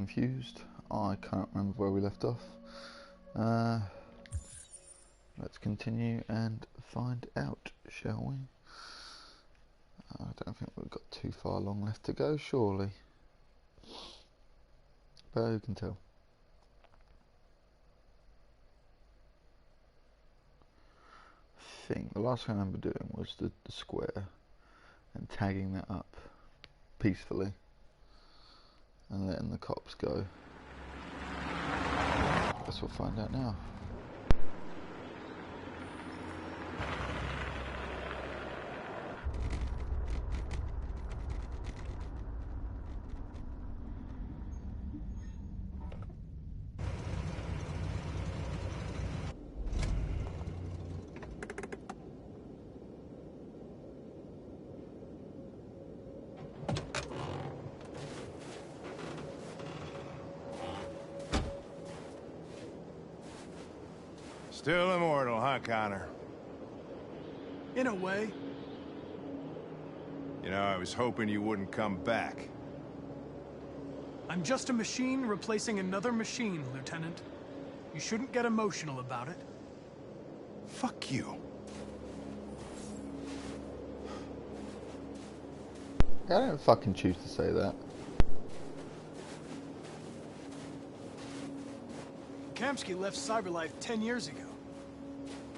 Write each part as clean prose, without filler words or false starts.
confused. I can't remember where we left off. Let's continue and find out, shall we? I don't think we've got too far long left to go, surely. But who can tell? The last thing I remember doing was the square and tagging that up peacefully and letting the cops go. Guess we'll find out now. Still immortal, huh, Connor? In a way. You know, I was hoping you wouldn't come back. I'm just a machine replacing another machine, Lieutenant. You shouldn't get emotional about it. Fuck you. I don't fucking choose to say that. Kamsky left Cyberlife 10 years ago.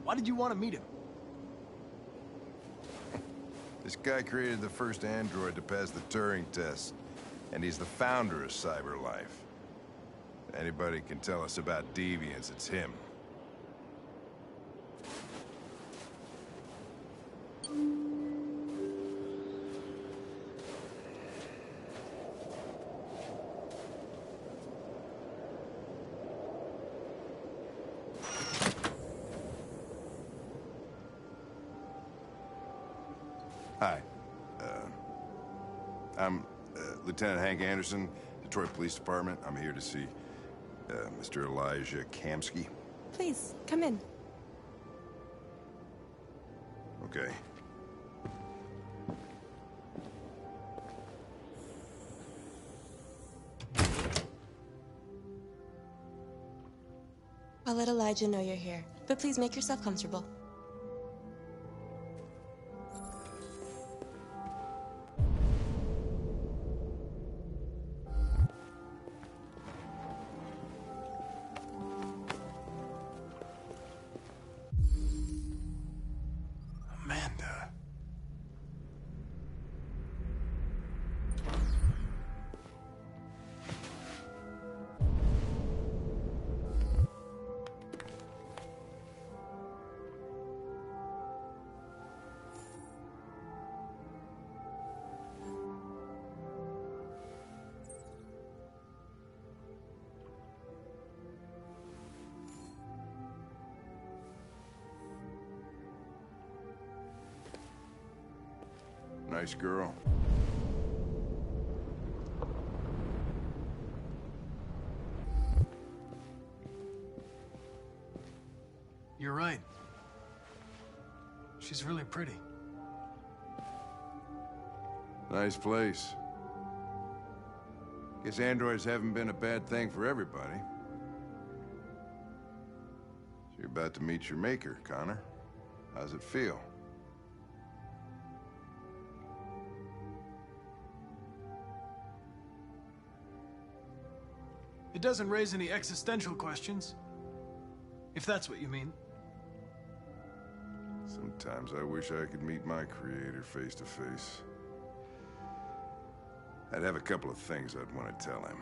Why did you want to meet him? This guy created the first android to pass the Turing test, and he's the founder of Cyberlife. If anybody can tell us about deviants, it's him. Hi. I'm Lieutenant Hank Anderson, Detroit Police Department. I'm here to see Mr. Elijah Kamsky. Please, come in. Okay. I'll let Elijah know you're here, but please make yourself comfortable. Amanda. Nice girl. You're right. She's really pretty. Nice place. Guess androids haven't been a bad thing for everybody. So you're about to meet your maker, Connor. How's it feel? It doesn't raise any existential questions. If that's what you mean. Sometimes I wish I could meet my creator face to face. I'd have a couple of things I'd want to tell him.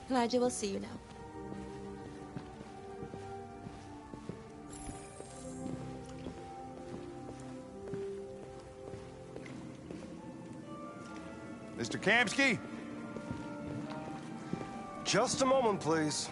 Elijah will see you now. Mr. Kamsky? Just a moment, please.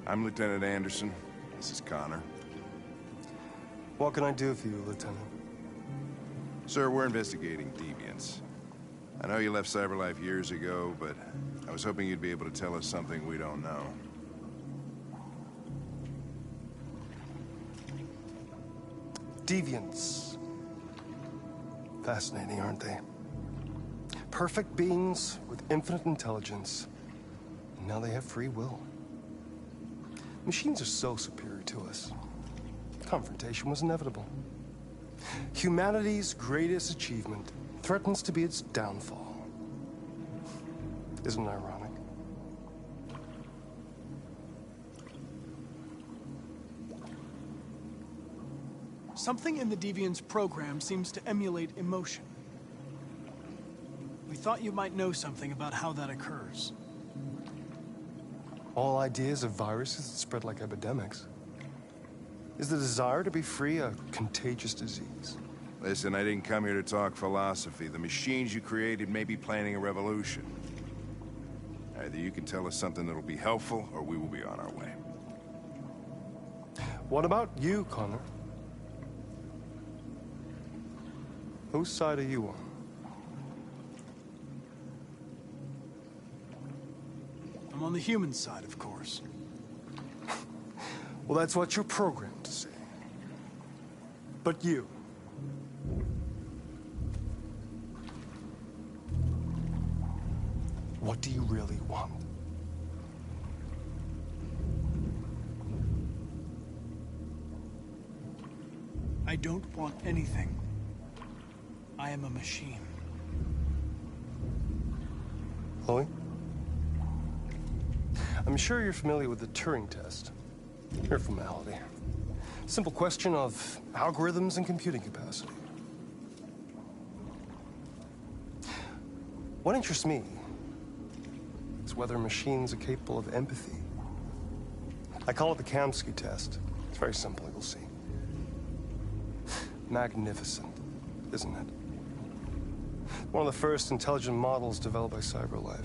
I'm Lieutenant Anderson. This is Connor. What can I do for you, Lieutenant? Sir, we're investigating deviants. I know you left CyberLife years ago, but I was hoping you'd be able to tell us something we don't know. Deviants. Fascinating, aren't they? Perfect beings with infinite intelligence. And now they have free will. Machines are so superior to us. Confrontation was inevitable. Humanity's greatest achievement threatens to be its downfall. Isn't it ironic? Something in the Deviant's program seems to emulate emotion. We thought you might know something about how that occurs. All ideas of viruses that spread like epidemics. Is the desire to be free a contagious disease? Listen, I didn't come here to talk philosophy. The machines you created may be planning a revolution. Either you can tell us something that'll be helpful, or we will be on our way. What about you, Connor? Whose side are you on? I'm on the human side, of course. Well, that's what you're programmed to say. But you... what do you really want? I don't want anything. I am a machine. Chloe? I'm sure you're familiar with the Turing test. Mere formality. Simple question of algorithms and computing capacity. What interests me is whether machines are capable of empathy. I call it the Kamsky test. It's very simple, you'll see. Magnificent, isn't it? One of the first intelligent models developed by CyberLife.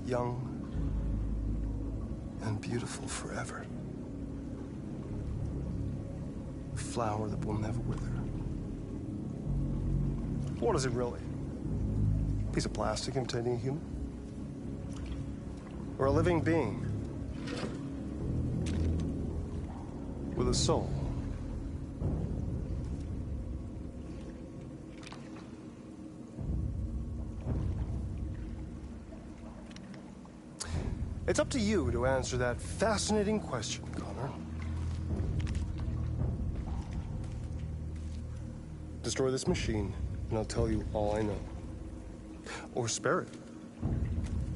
Young and beautiful forever. A flower that will never wither. What is it really? A piece of plastic imitating a human? Or a living being with a soul? It's up to you to answer that fascinating question, Connor. Destroy this machine, and I'll tell you all I know. Or spare it,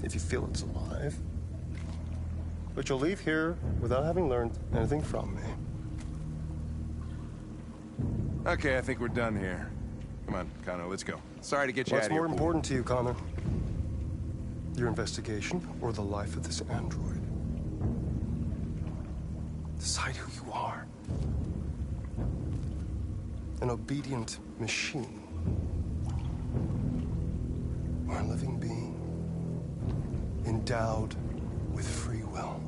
if you feel it's alive. But you'll leave here without having learned anything from me. Okay, I think we're done here. Come on, Connor, let's go. Sorry to get you out What's of here. more important to you, Connor? Your investigation or the life of this android? Decide who you are. An obedient machine. living being, endowed with free will.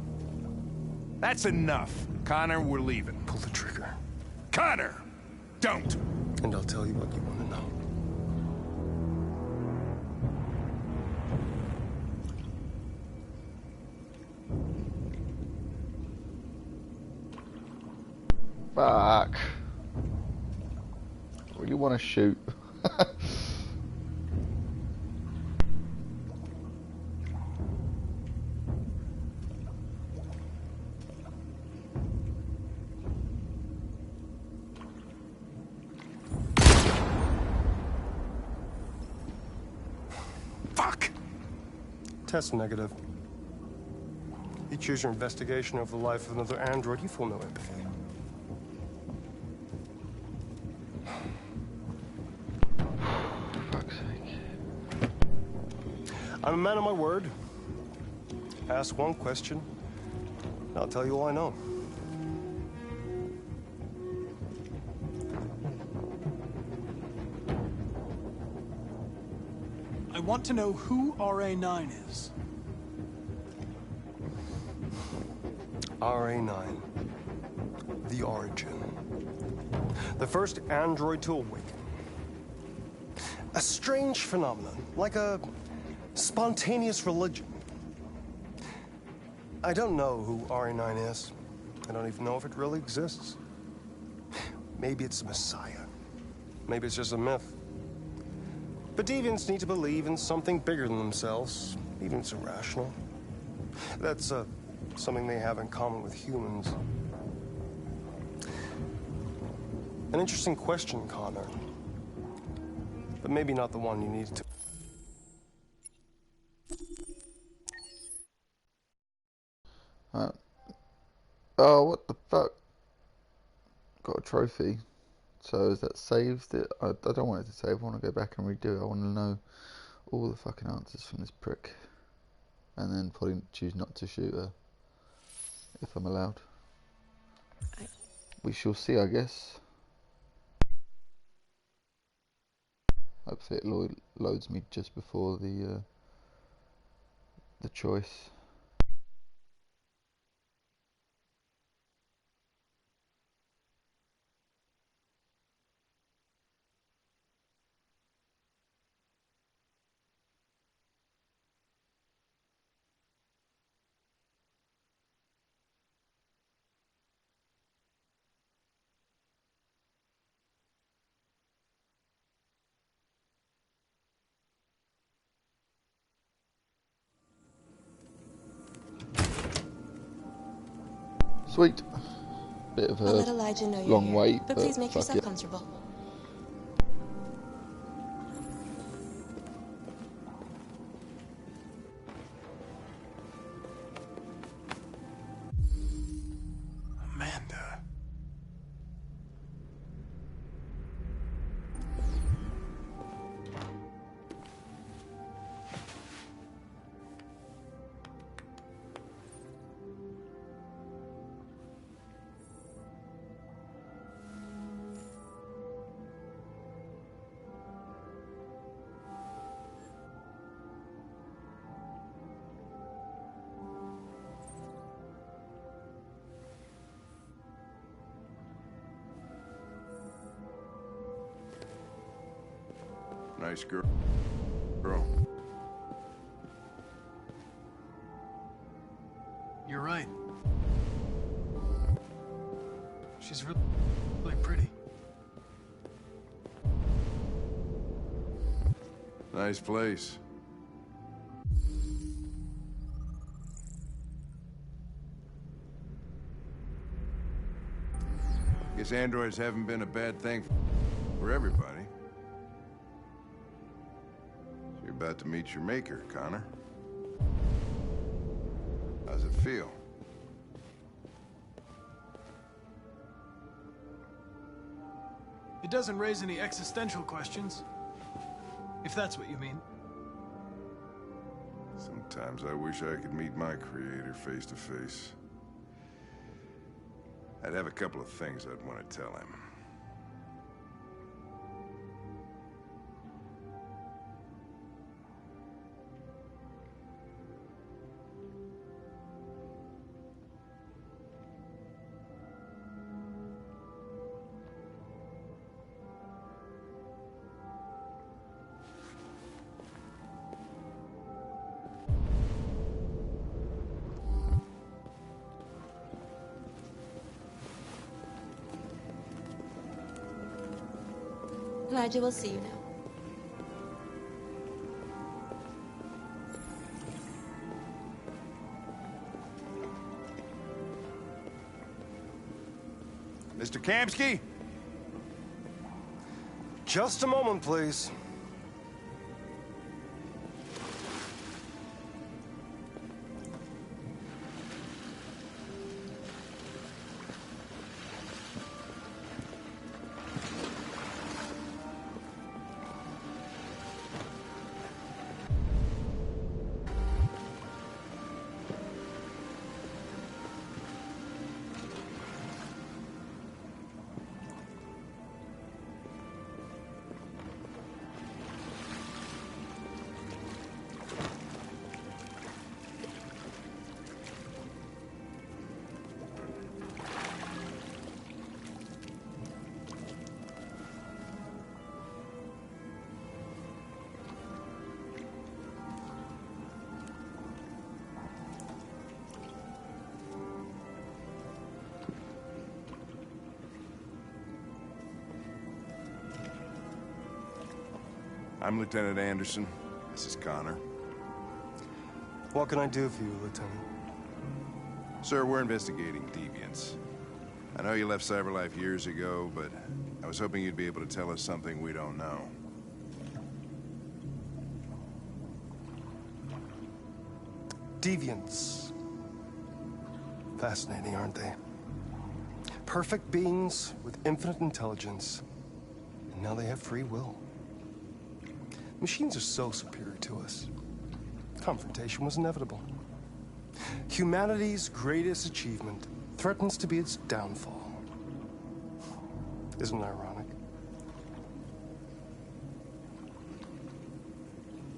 That's enough. Connor, we're leaving. Pull the trigger. Connor! Don't! And I'll tell you what you want to know. Fuck. What do you want to shoot? Fuck! Test negative. You choose your investigation of the life of another android, you feel no empathy. Fuck's sake. I'm a man of my word. Ask one question, and I'll tell you all I know. I want to know who RA9 is. RA9. The origin. The first android to awaken. A strange phenomenon, like a spontaneous religion. I don't know who RA9 is. I don't even know if it really exists. Maybe it's a messiah. Maybe it's just a myth. But deviants need to believe in something bigger than themselves, even if it's irrational. That's something they have in common with humans. An interesting question, Connor. But maybe not the one you needed to. Oh, what the fuck? Got a trophy. So is that saved? I don't want it to save. I want to go back and redo it. I want to know all the fucking answers from this prick. And then probably choose not to shoot her. If I'm allowed. We shall see, I guess. Hopefully it loads me just before the choice. Sweet. Bit of I'll let a Elijah know you're long here, wait, but please make fuck yourself it. comfortable. Amanda. Nice girl. You're right. She's really pretty. Nice place. Guess androids haven't been a bad thing for everybody. So you're about to meet your maker, Connor. How's it feel? It doesn't raise any existential questions. If that's what you mean. Sometimes I wish I could meet my creator face to face. I'd have a couple of things I'd want to tell him. Elijah will see you now. Mr. Kamsky? Just a moment, please. I'm Lieutenant Anderson. This is Connor. What can I do for you, Lieutenant? Sir, we're investigating deviants. I know you left CyberLife years ago, but I was hoping you'd be able to tell us something we don't know. Deviants. Fascinating, aren't they? Perfect beings with infinite intelligence, and now they have free will. Machines are so superior to us. Confrontation was inevitable. Humanity's greatest achievement threatens to be its downfall. Isn't it ironic?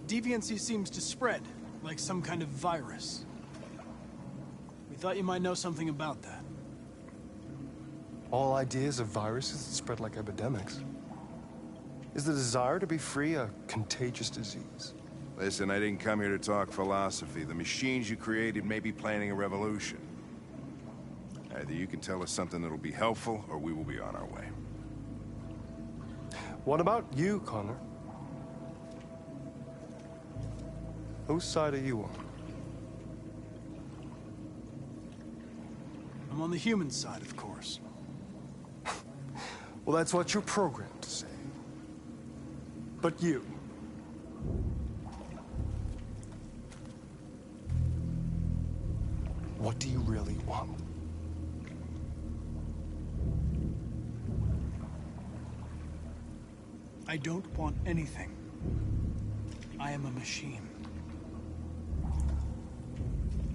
Deviancy seems to spread, like some kind of virus. We thought you might know something about that. All ideas of viruses that spread like epidemics. Is the desire to be free a contagious disease? Listen, I didn't come here to talk philosophy. The machines you created may be planning a revolution. Either you can tell us something that'll be helpful, or we will be on our way. What about you, Connor? Whose side are you on? I'm on the human side, of course. Well, that's what you're programmed to say. But you... what do you really want? I don't want anything. I am a machine.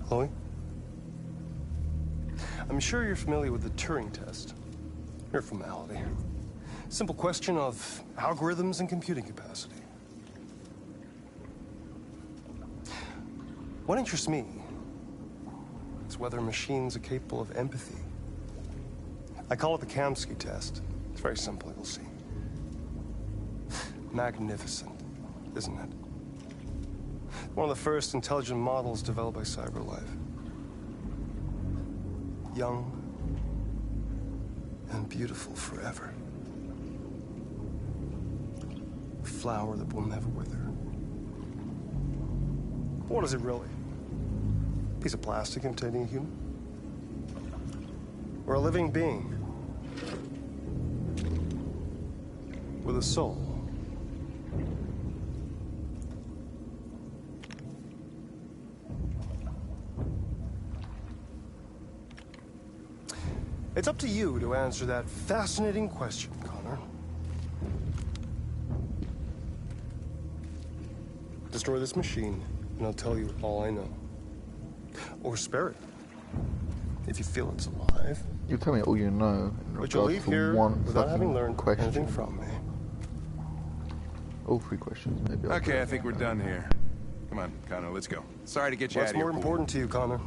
Chloe? I'm sure you're familiar with the Turing test. Mere formality. Simple question of algorithms and computing capacity. What interests me is whether machines are capable of empathy. I call it the Kamsky test. It's very simple, you'll see. Magnificent, isn't it? One of the first intelligent models developed by CyberLife. Young and beautiful forever. A flower that will never wither. What is it really? A piece of plastic imitating a human? Or a living being? With a soul? It's up to you to answer that fascinating question, Connor. Destroy this machine, and I'll tell you all I know. Or spare it, if you feel it's alive. You tell me all you know in But you'll regards leave to here one without having fucking learned question. anything from me. All three questions, maybe. I'll Okay, do I it. think we're done here. Come on, Connor, let's go. Sorry to get you What's out of your more pool. important to you, Connor?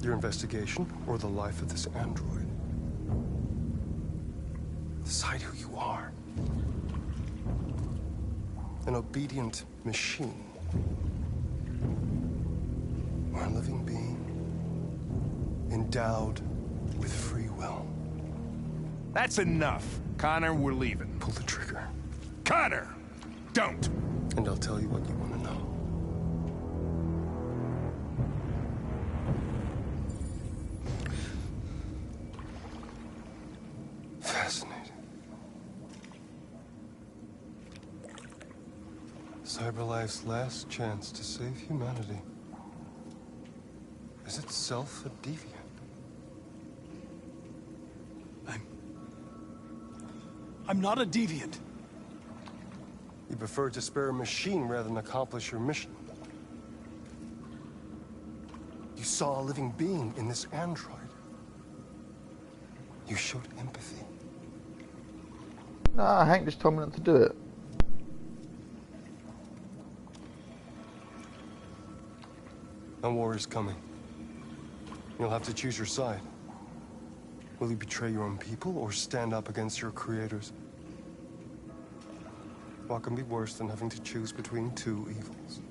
Your investigation or the life of this android? Decide who you are. An obedient machine. Or a living being endowed with free will. That's enough. Connor, we're leaving. Pull the trigger. Connor! Don't! And I'll tell you what you want to know. Fascinating. CyberLife's last chance to save humanity is itself a deviant. I'm not a deviant. You prefer to spare a machine rather than accomplish your mission. You saw a living being in this android. You showed empathy. Nah, Hank just told me not to do it. And war is coming. You'll have to choose your side. Will you betray your own people or stand up against your creators? What can be worse than having to choose between two evils?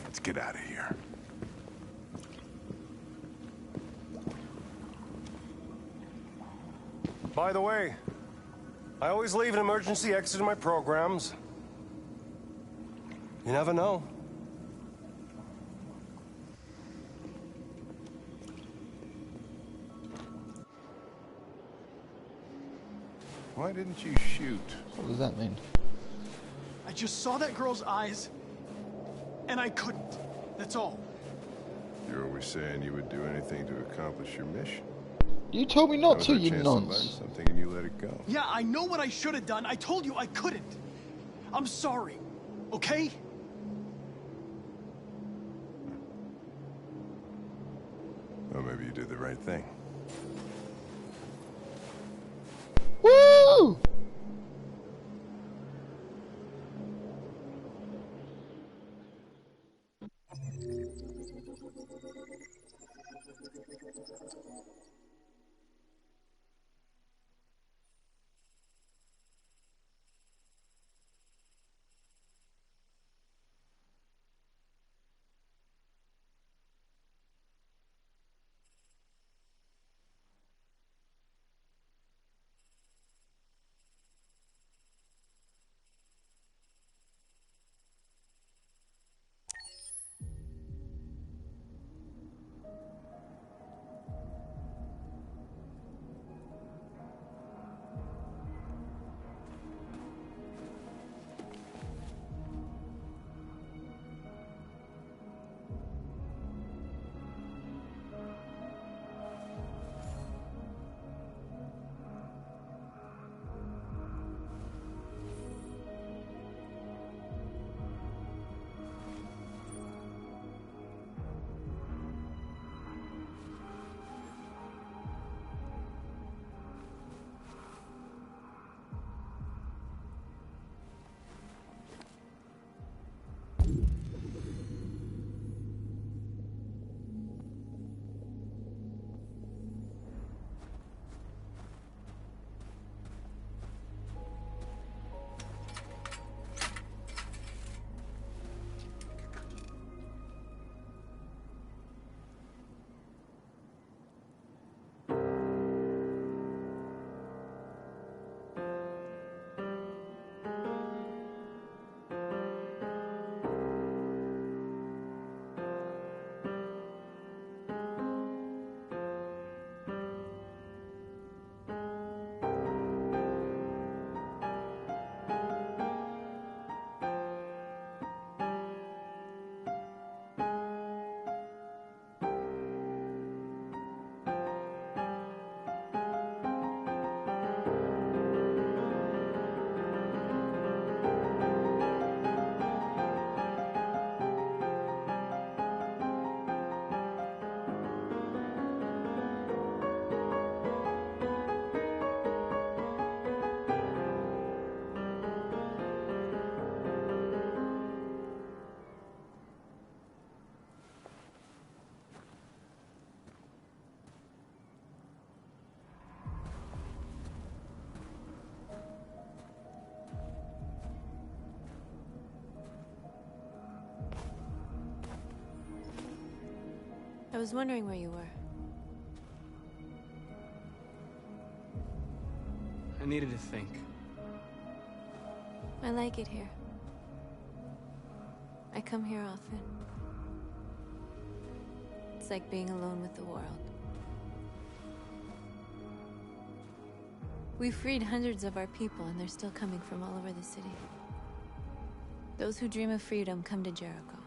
Let's get out of here. By the way, I always leave an emergency exit in my programs. You never know. Why didn't you shoot? What does that mean? I just saw that girl's eyes, and I couldn't. That's all. You're always saying you would do anything to accomplish your mission. You told me That not was to, our you chance to learn nonce. something and you let it go. Yeah, I know what I should have done. I told you I couldn't. I'm sorry, okay? Well, maybe you did the right thing. Woo! I was wondering where you were. needed to think. I like it here. I come here often. It's like being alone with the world. We freed hundreds of our people, and they're still coming from all over the city. Those who dream of freedom come to Jericho.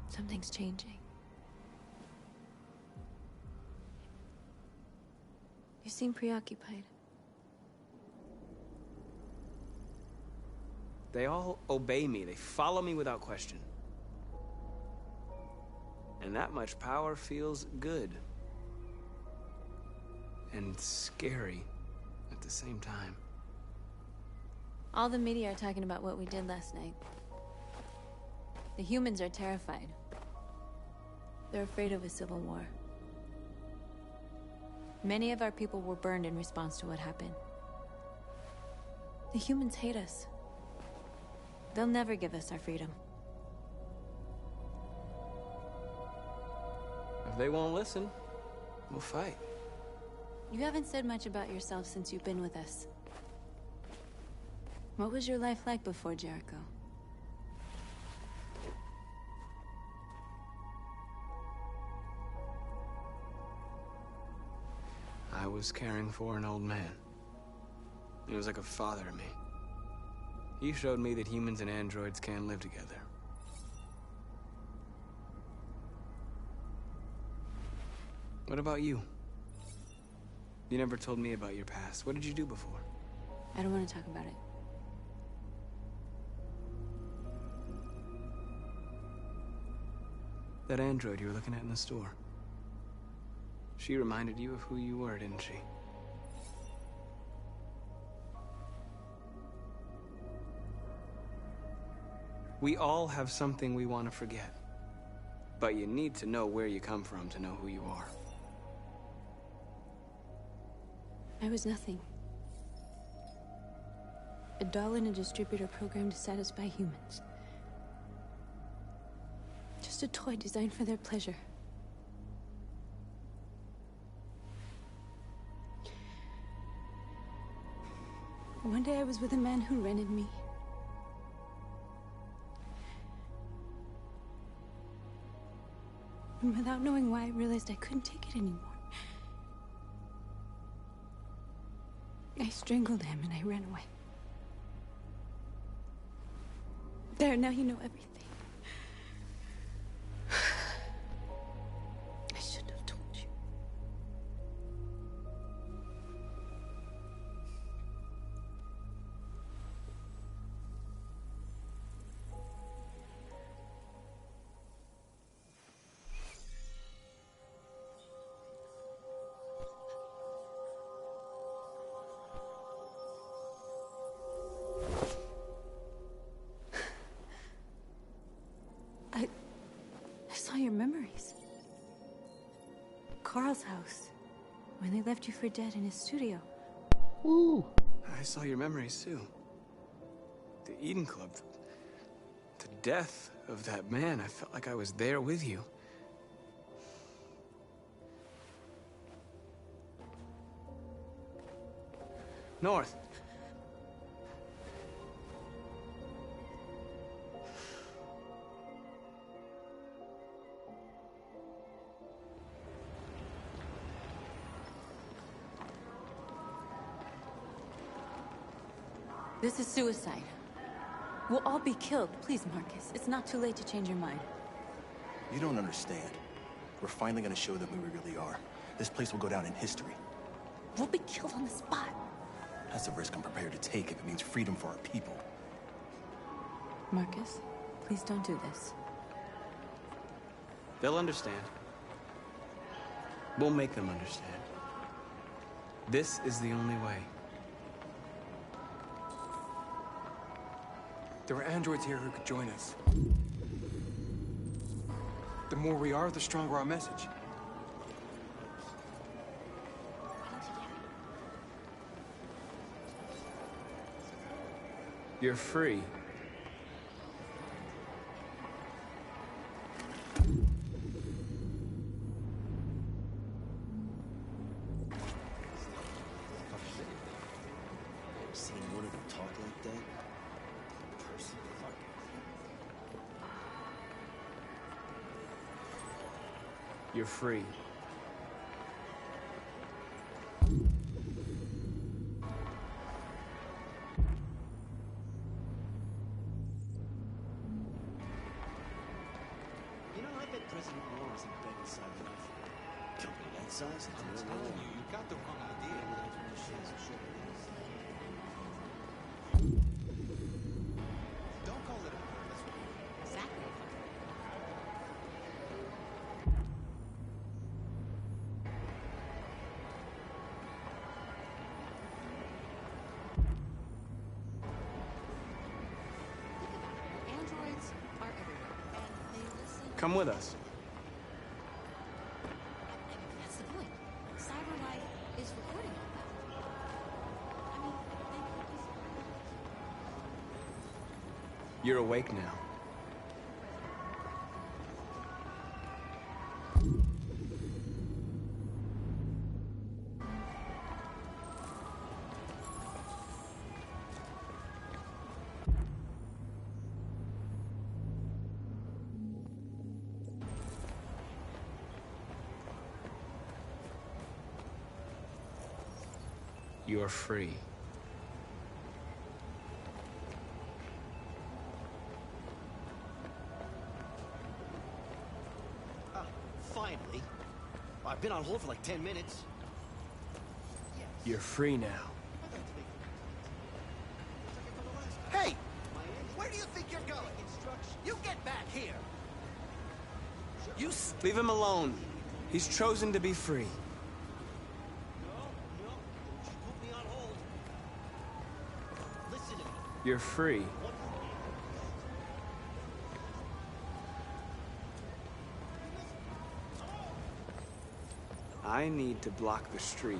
Something's changing. You seem preoccupied. They all obey me. They follow me without question. And that much power feels good. And scary at the same time. All the media are talking about what we did last night. The humans are terrified. They're afraid of a civil war. Many of our people were burned in response to what happened. The humans hate us. They'll never give us our freedom. If they won't listen, we'll fight. You haven't said much about yourself since you've been with us. What was your life like before Jericho? I was caring for an old man. He was like a father to me. He showed me that humans and androids can live together. What about you? You never told me about your past. What did you do before? I don't want to talk about it. That android you were looking at in the store. She reminded you of who you were, didn't she? We all have something we want to forget. But you need to know where you come from to know who you are. I was nothing. A doll in a distributor program to satisfy humans. Just a toy designed for their pleasure. One day I was with a man who rented me. And without knowing why, I realized I couldn't take it anymore. I strangled him and I ran away. There, now you know everything. I shouldn't have told you. I saw your memories. Carl's house, when they left you for dead in his studio. Woo! I saw your memories too. The Eden Club. The death of that man. I felt like I was there with you. North. This is suicide. We'll all be killed. Please, Marcus. It's not too late to change your mind. You don't understand. We're finally gonna show them who we really are. This place will go down in history. We'll be killed on the spot. That's a risk I'm prepared to take if it means freedom for our people. Marcus, please don't do this. They'll understand. We'll make them understand. This is the only way. There are androids here who could join us. The more we are, the stronger our message. You're free. You're free. You know, I bet President Moore is in bed with Cyberlife. Company that size? I'm telling you, you got the wrong idea. Don't call it a bird. That's what exactly. Androids are everywhere, and they listen. Come with us. That's the point. Cyberlife is recording all that. I mean, they could be. You're awake now. You're free. Finally. I've been on hold for like 10 minutes. You're free now. Hey! Where do you think you're going? You get back here! Leave him alone. He's chosen to be free. You're free. I need to block the street.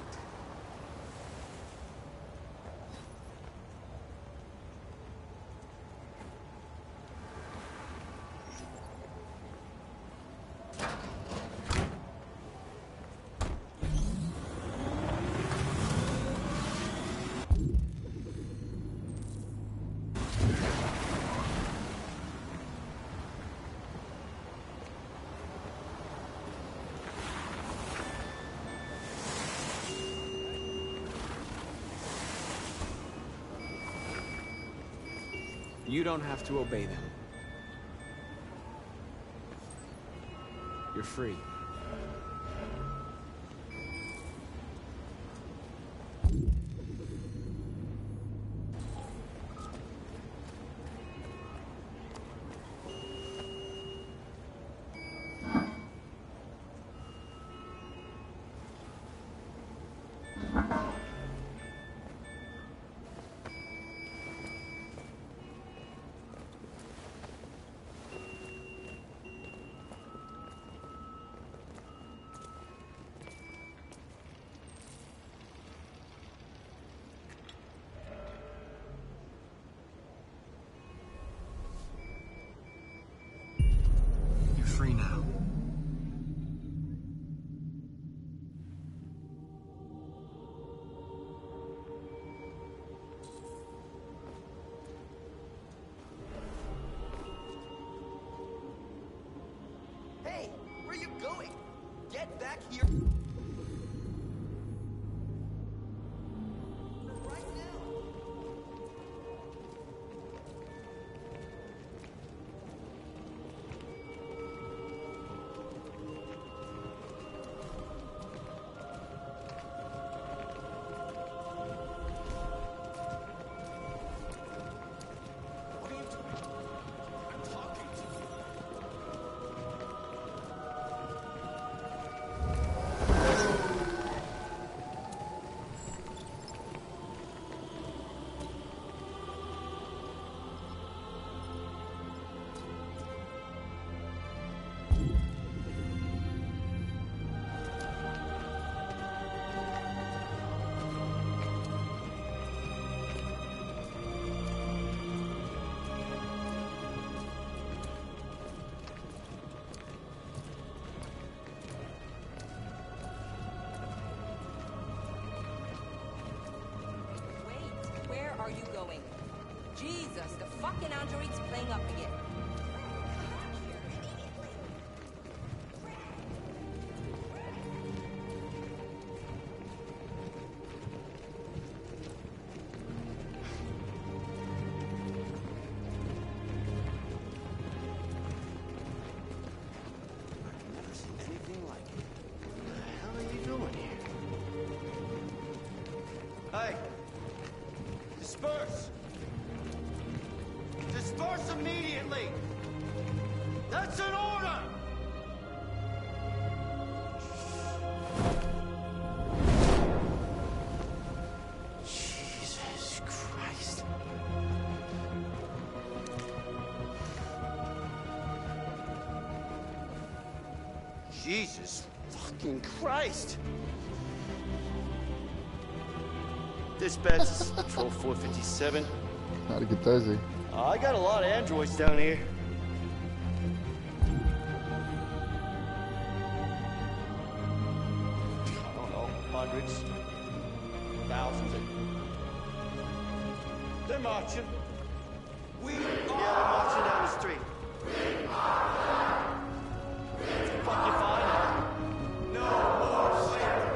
You don't have to obey them. You're free. You're free now. Hey! Where are you going? Get back here! Right now! What are you doing? I'm talking to you. Where are you going? Jesus, the fucking android's playing up again. That's an order! Jesus Christ. Jesus fucking Christ! Dispatch, this is Patrol 457. Not a good Thursday. I got a lot of androids down here. I don't know, hundreds, thousands. They're marching. Yeah, they're marching down the street. Fuck you find out. No more slavery.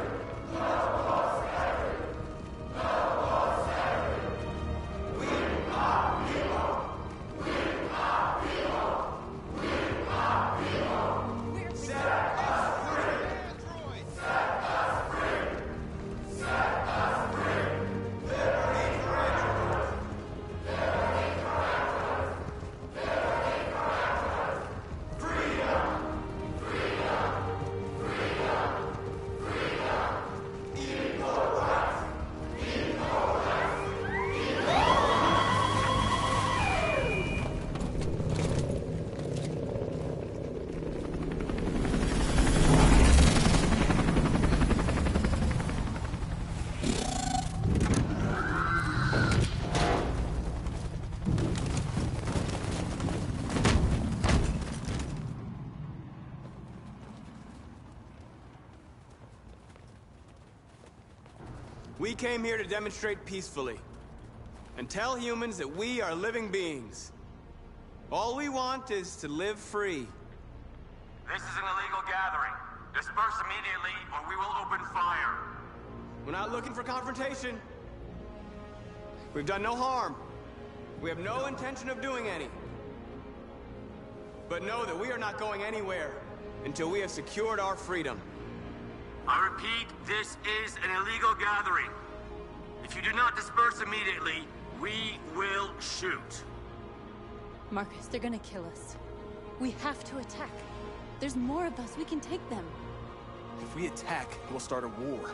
We came here to demonstrate peacefully and tell humans that we are living beings. All we want is to live free. This is an illegal gathering. Disperse immediately or we will open fire. We're not looking for confrontation. We've done no harm. We have no intention of doing any. But know that we are not going anywhere until we have secured our freedom. I repeat, this is an illegal gathering. If you do not disperse immediately, we will shoot. Marcus, they're gonna kill us. We have to attack. There's more of us. We can take them. If we attack, we'll start a war.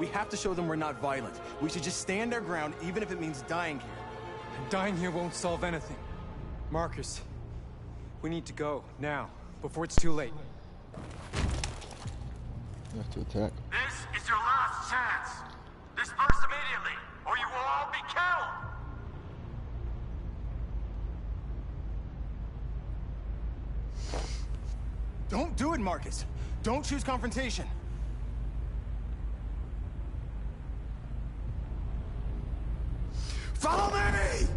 We have to show them we're not violent. We should just stand our ground, even if it means dying here. And dying here won't solve anything. Marcus, we need to go, now, before it's too late. You have to attack. This is your last chance. Disperse immediately, or you will all be killed. Don't do it, Marcus. Don't choose confrontation. Follow me!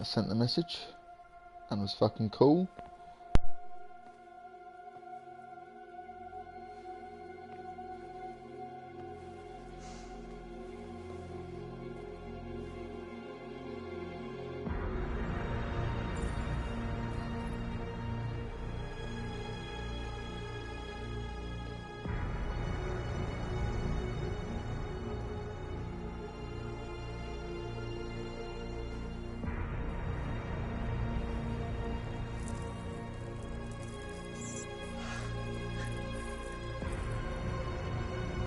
that sent the message and was fucking cool.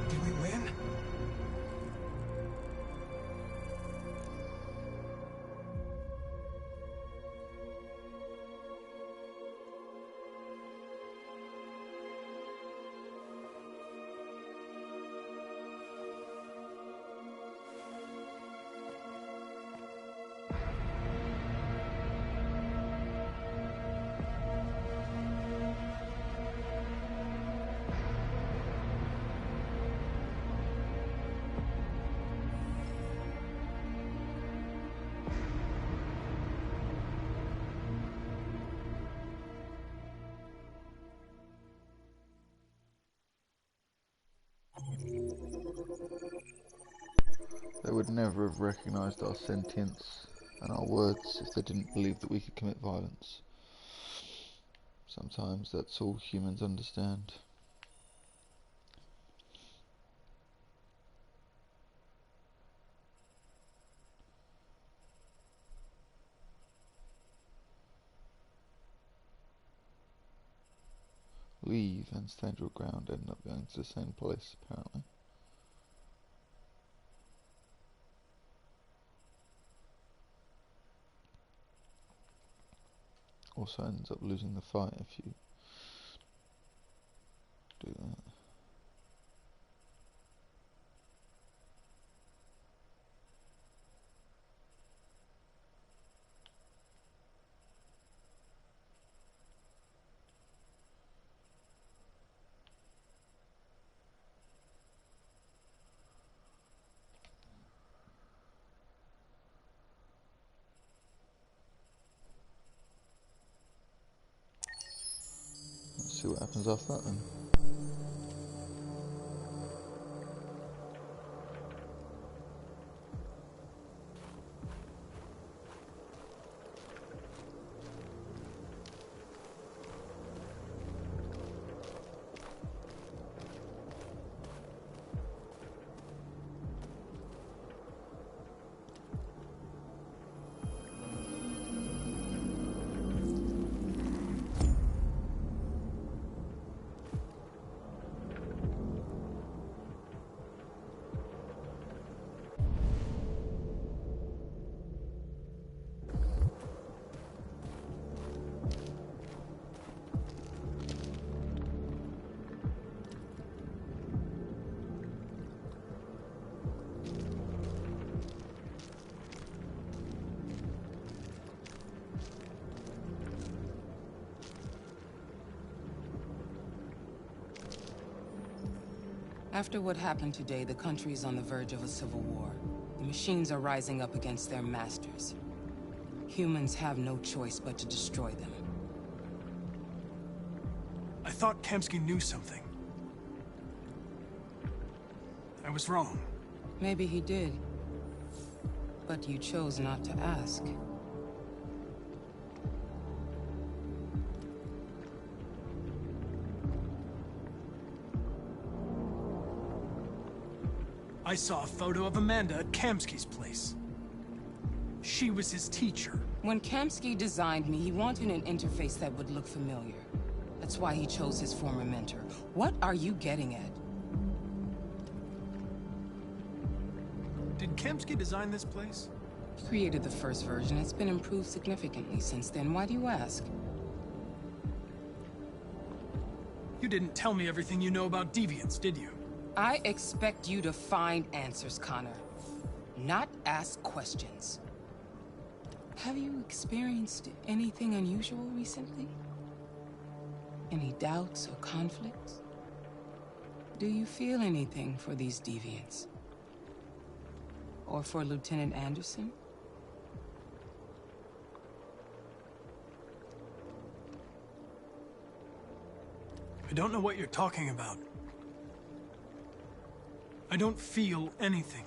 Did we win? They would never have recognised our sentience and our words if they didn't believe that we could commit violence. Sometimes that's all humans understand. Leave and stand your ground end up going to the same place, apparently. Also ends up losing the fight if you do that. Let's see what happens after that then. After what happened today, the country is on the verge of a civil war. The machines are rising up against their masters. Humans have no choice but to destroy them. I thought Kamsky knew something. I was wrong. Maybe he did. But you chose not to ask. I saw a photo of Amanda at Kamsky's place. She was his teacher. When Kamsky designed me, he wanted an interface that would look familiar. That's why he chose his former mentor. What are you getting at? Did Kamsky design this place? He created the first version. It's been improved significantly since then. Why do you ask? You didn't tell me everything you know about deviants, did you? I expect you to find answers, Connor. Not ask questions. Have you experienced anything unusual recently? Any doubts or conflicts? Do you feel anything for these deviants? Or for Lieutenant Anderson? don't know what you're talking about. I don't feel anything.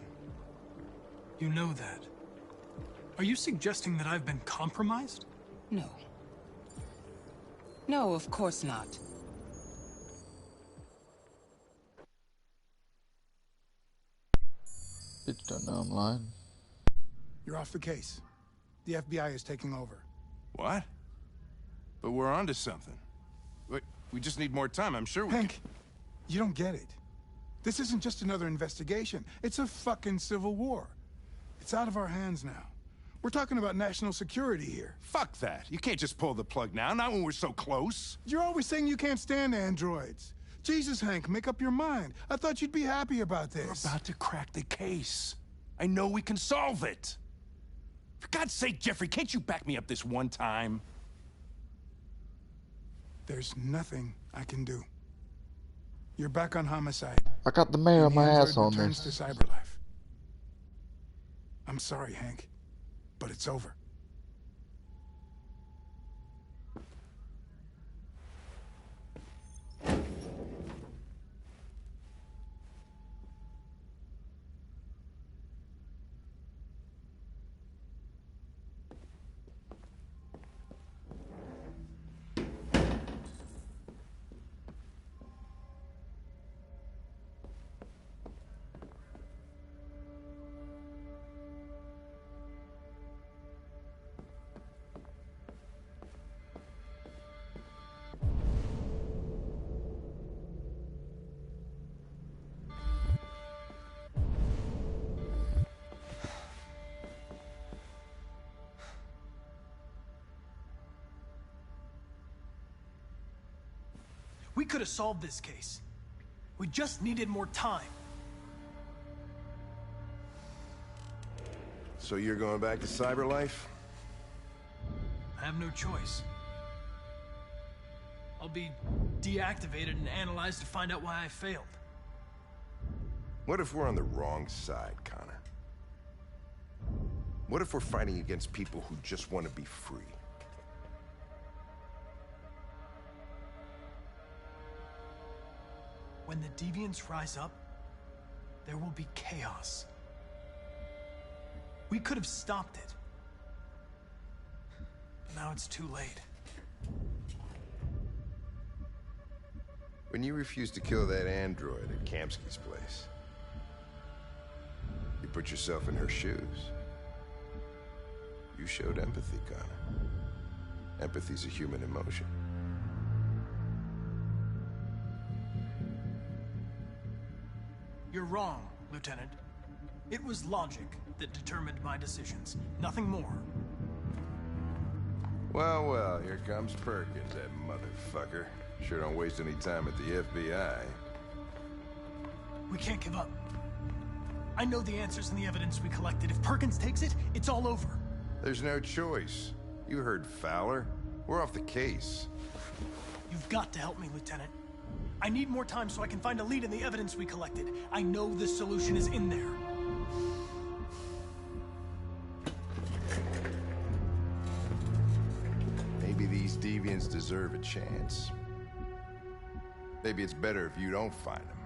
You know that. Are you suggesting that I've been compromised? No. No, of course not. Bitch, don't know I'm lying. You're off the case. The FBI is taking over. What? But we're onto something. We just need more time, I'm sure we Hank, you don't get it. This isn't just another investigation. It's a fucking civil war. It's out of our hands now. We're talking about national security here. Fuck that. You can't just pull the plug now, not when we're so close. You're always saying you can't stand androids. Jesus, Hank, make up your mind. I thought you'd be happy about this. We're about to crack the case. I know we can solve it. For God's sake, Jeffrey, can't you back me up this one time? There's nothing I can do. You're back on homicide. I got the mayor on my ass on returns this. to cyberlife. I'm sorry, Hank, but it's over. We could have solved this case. We just needed more time. So you're going back to cyberlife? I have no choice. I'll be deactivated and analyzed to find out why I failed. What if we're on the wrong side, Connor? What if we're fighting against people who just want to be free? When the deviants rise up, there will be chaos. We could have stopped it. But now it's too late. When you refused to kill that android at Kamsky's place, you put yourself in her shoes. You showed empathy, Connor. Empathy's a human emotion. You're wrong, Lieutenant. It was logic that determined my decisions, nothing more. Well, well, here comes Perkins, that motherfucker. Sure don't waste any time at the FBI. We can't give up. I know the answers and the evidence we collected. If Perkins takes it, it's all over. There's no choice. You heard Fowler. We're off the case. You've got to help me, Lieutenant. I need more time so I can find a lead in the evidence we collected. I know the solution is in there. Maybe these deviants deserve a chance. Maybe it's better if you don't find them.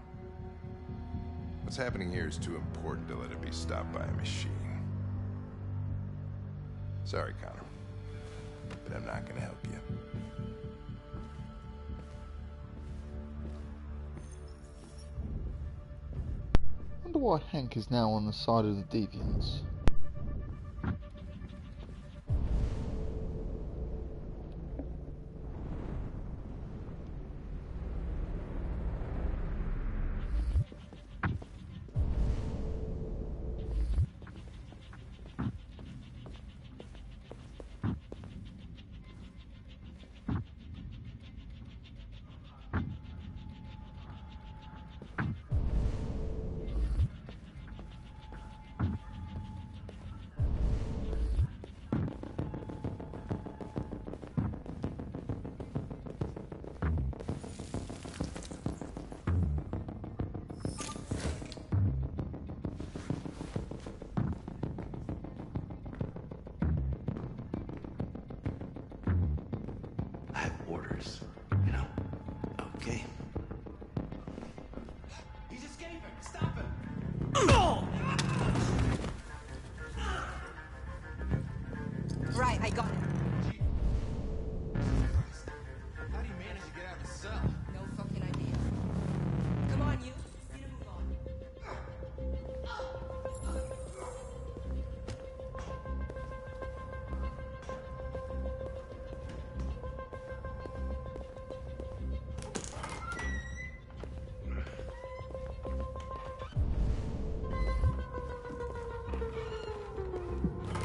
What's happening here is too important to let it be stopped by a machine. Sorry, Connor, but I'm not gonna help you. I wonder why Hank is now on the side of the deviants. I have orders, you know? Okay.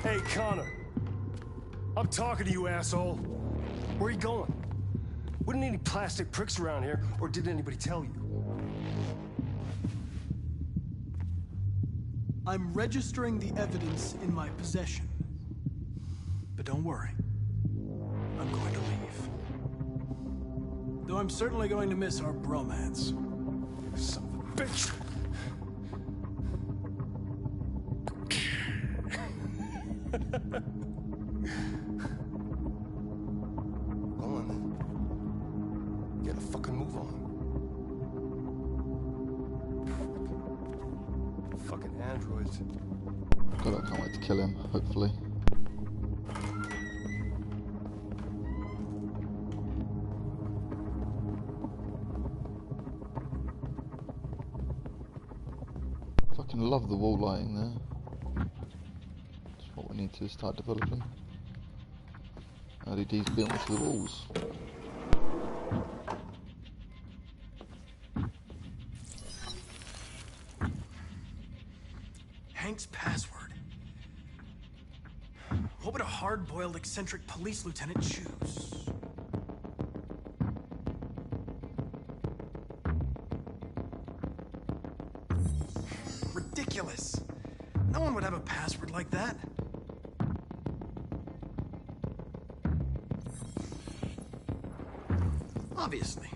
Hey, Connor. I'm talking to you, asshole. Where are you going? Wouldn't any plastic pricks around here, or did anybody tell you? I'm registering the evidence in my possession. But don't worry. I'm going to leave. Though I'm certainly going to miss our bromance. Son of a bitch! Go on then. You gotta fucking move on. Fucking androids. God, I can't wait to kill him, hopefully. Fucking love the wall lighting there. That's what we need to start developing. LEDs built into the walls. Hank's password. What would a hard-boiled eccentric police lieutenant choose? Ridiculous. No one would have a password like that. Obviously.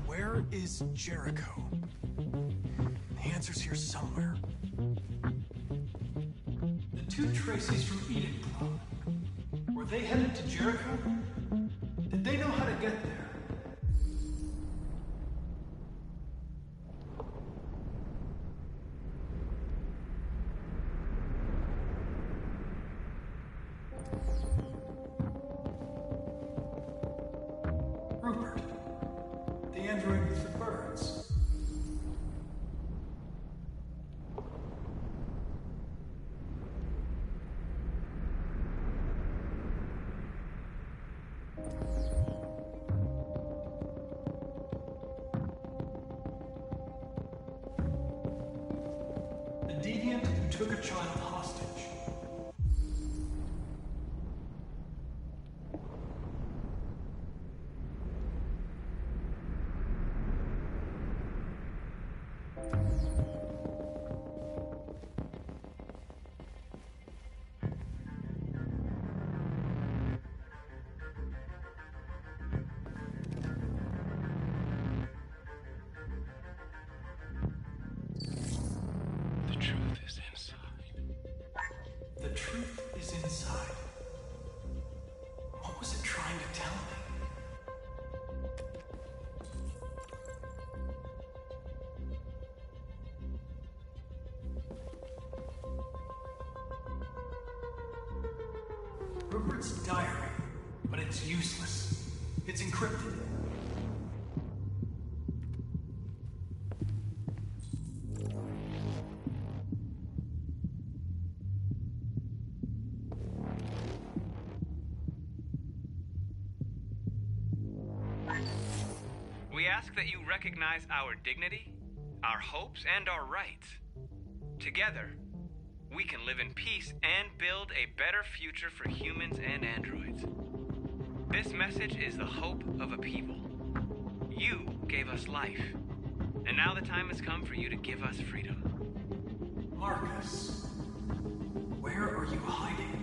Where is Jericho? The answer's here somewhere. The two Traceys from Eden Club. Were they headed to Jericho? Did they know how to get there? Rupert, the android with the birds. The deviant who took a child hostage. The truth is inside. The truth is inside. What was it trying to tell me? Rupert's diary, but it's useless. It's encrypted. We ask that you recognize our dignity, our hopes, and our rights. Together, we can live in peace and build a better future for humans and androids. This message is the hope of a people. You gave us life, and now the time has come for you to give us freedom. Marcus, where are you hiding?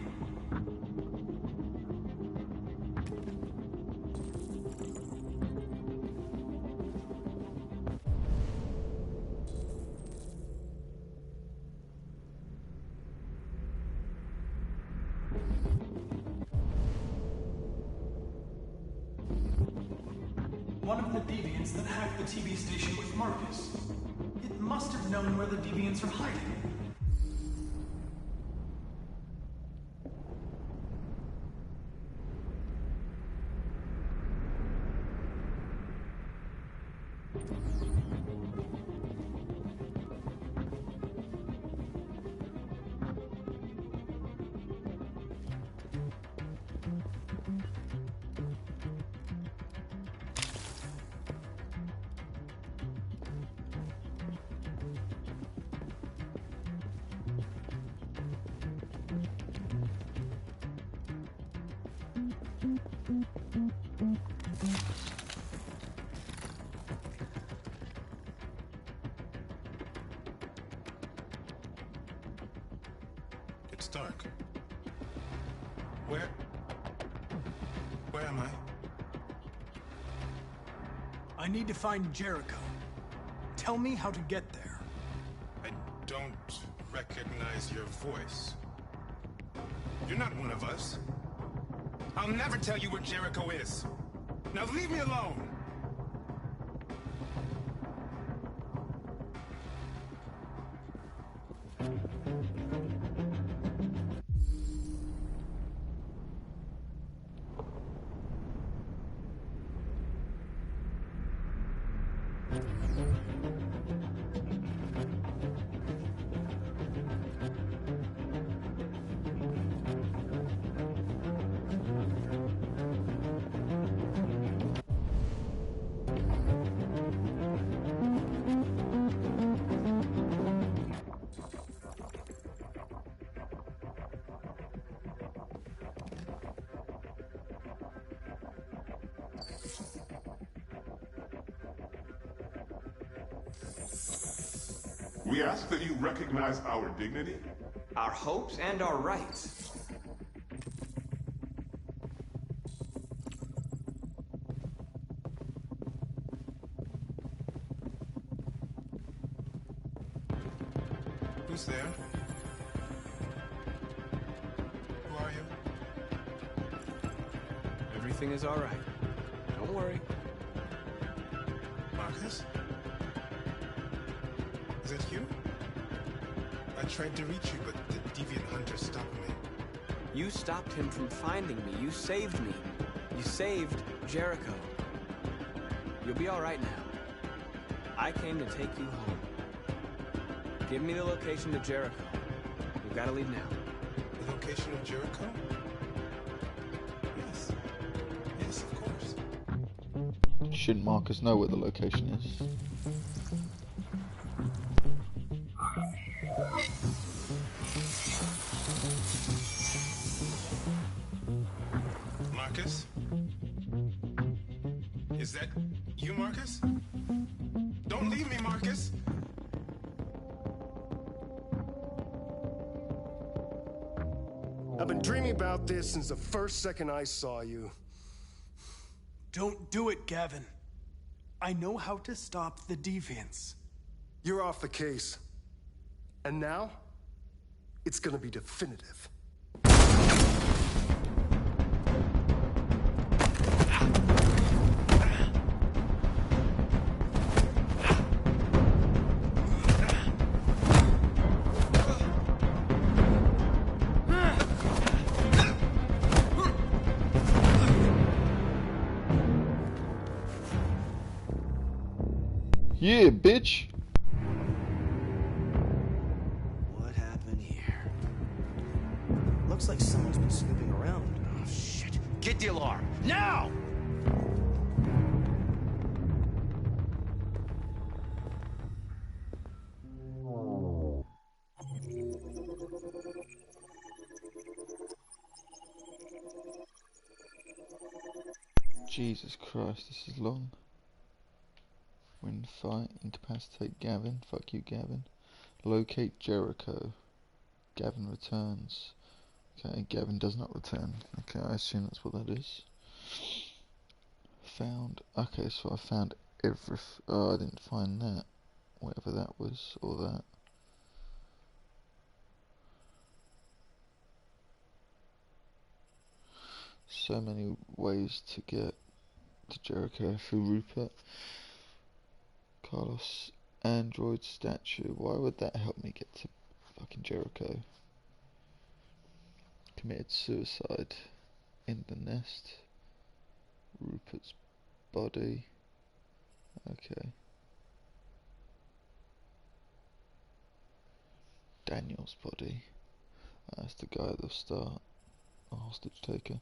One of the deviants that hacked the TV station with Marcus. It must have known where the deviants are hiding. It's dark. Where am I? I need to find Jericho. Tell me how to get there. I don't recognize your voice. You're not one of us. I'll never tell you where Jericho is. Now leave me alone! We ask that you recognize our dignity, our hopes, and our rights. Who's there? Who are you? Everything is all right. Don't worry. Marcus? Is it you? I tried to reach you, but the deviant hunter stopped me. You stopped him from finding me. You saved me. You saved Jericho. You'll be all right now. I came to take you home. Give me the location to Jericho. We've got to leave now. The location of Jericho? Yes. Yes, of course. Shouldn't Marcus know where the location is? Marcus? Is that you, Marcus? Don't leave me, Marcus! I've been dreaming about this since the first second I saw you. Don't do it, Gavin. I know how to stop the deviants. You're off the case. And now, it's gonna be definitive. Yeah, bitch! What happened here? Looks like someone's been snooping around. Oh, shit. Get the alarm! Now! Jesus Christ, this is long. Win the fight, incapacitate Gavin, fuck you Gavin. Locate Jericho. Gavin returns. Okay, Gavin does not return. Okay, I assume that's what that is. Found, okay, so I found oh, I didn't find that. Whatever that was, or that. So many ways to get to Jericho through Rupert. Carlos android statue. Why would that help me get to fucking Jericho? Committed suicide in the nest. Rupert's body. Okay. Daniel's body. That's the guy at the start. A hostage taker.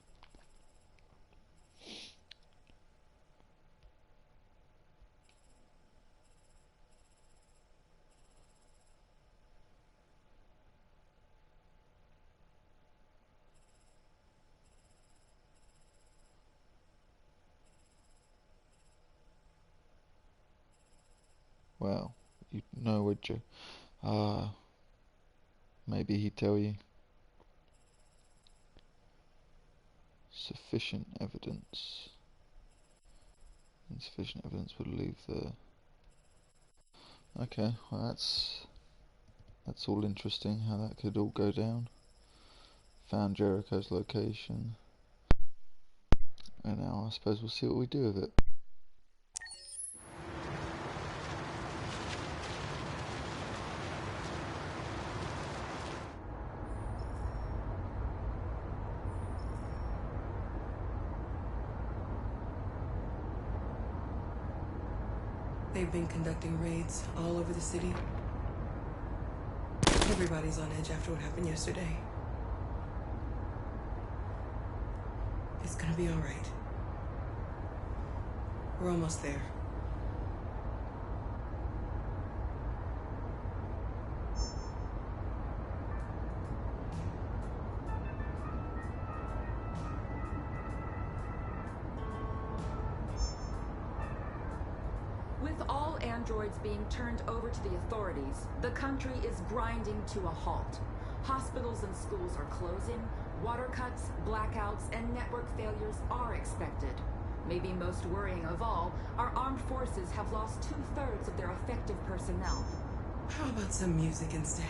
Well, you know, would you? Maybe he'd tell you. Sufficient evidence. Insufficient evidence would leave the... Okay, well that's all interesting, how that could all go down. Found Jericho's location. And now I suppose we'll see what we do with it. They've been conducting raids all over the city. Everybody's on edge after what happened yesterday. It's gonna be all right. We're almost there. With all androids being turned over to the authorities, the country is grinding to a halt. Hospitals and schools are closing, water cuts, blackouts, and network failures are expected. Maybe most worrying of all, our armed forces have lost 2/3 of their effective personnel. How about some music instead?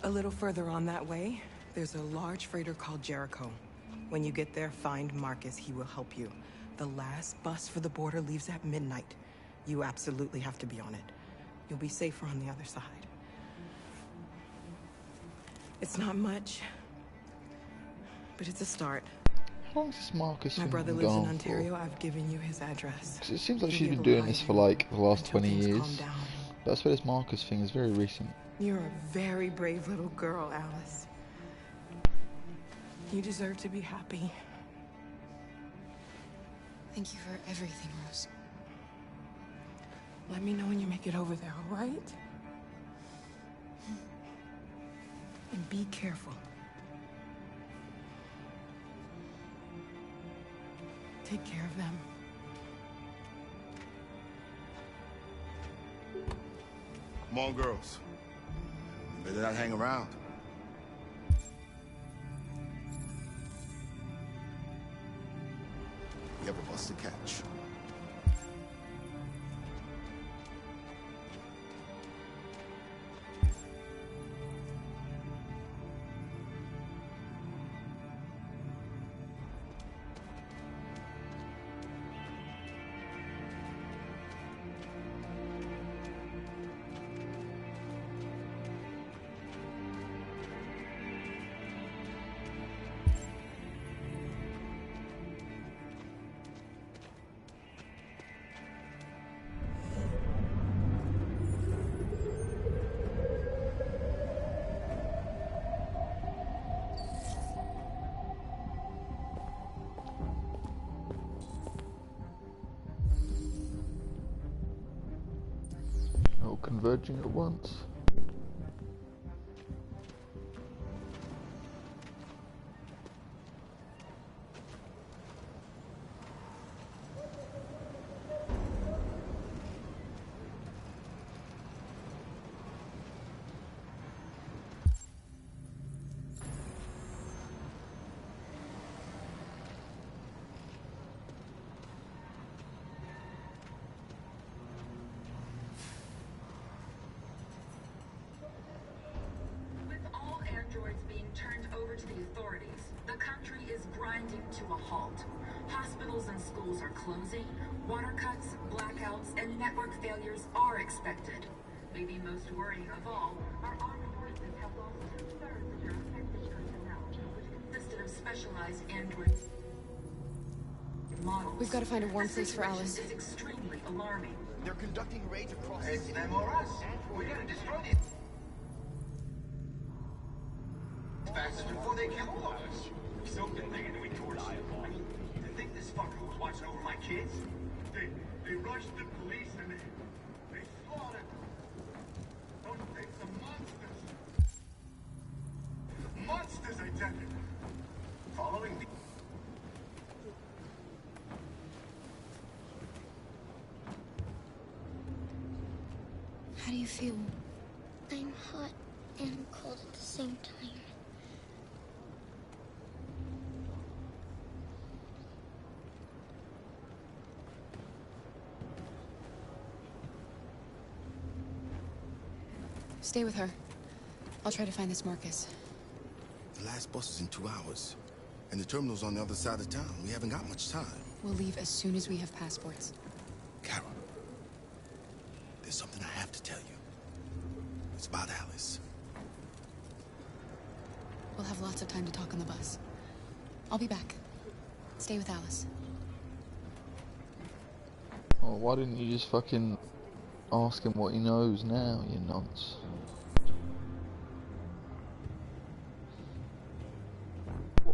A little further on that way, there's a large freighter called Jericho. When you get there, find Marcus. He will help you. The last bus for the border leaves at midnight. You absolutely have to be on it. You'll be safer on the other side. It's not much, but it's a start. How long is this Marcus My thing brother been lives in going Ontario. for? I've given you his address. 'Cause it seems like You'll she's be been able to doing hide this for him like the last until 20 things years. calm down. But I swear this Marcus thing is very recent. You're a very brave little girl, Alice. You deserve to be happy. Thank you for everything, Rose. Let me know when you make it over there, all right? And be careful. Take care of them. Come on, girls. Better not hang around. You have a bus to catch. All converging at once. With all androids being turned over to the authorities, the country is grinding to a halt. Hospitals and schools are closing, water cuts, blackouts, and network failures are expected. Maybe most worrying of all, our armed forces have lost 2/3 of their effective personnel, which consisted of specialized androids. models. We've got to find a warm place for Alice. This is extremely alarming. They're conducting raids across It's the them or us. We gotta destroy these bastards before they kill all of us. We soaked the thing and then we torched it. I mean, you think this fucker was watching over my kids? They rushed the police and they slaughtered those things, the monsters. Monsters, I tell you. Following the... How do you feel? I'm hot and cold at the same time. Stay with her. I'll try to find this Marcus. The last bus is in 2 hours. And the terminal's on the other side of town. We haven't got much time. We'll leave as soon as we have passports. Kara, there's something I have to tell you. It's about Alice. We'll have lots of time to talk on the bus. I'll be back. Stay with Alice. Oh, why didn't you just fucking ask him what he knows now, you nonce?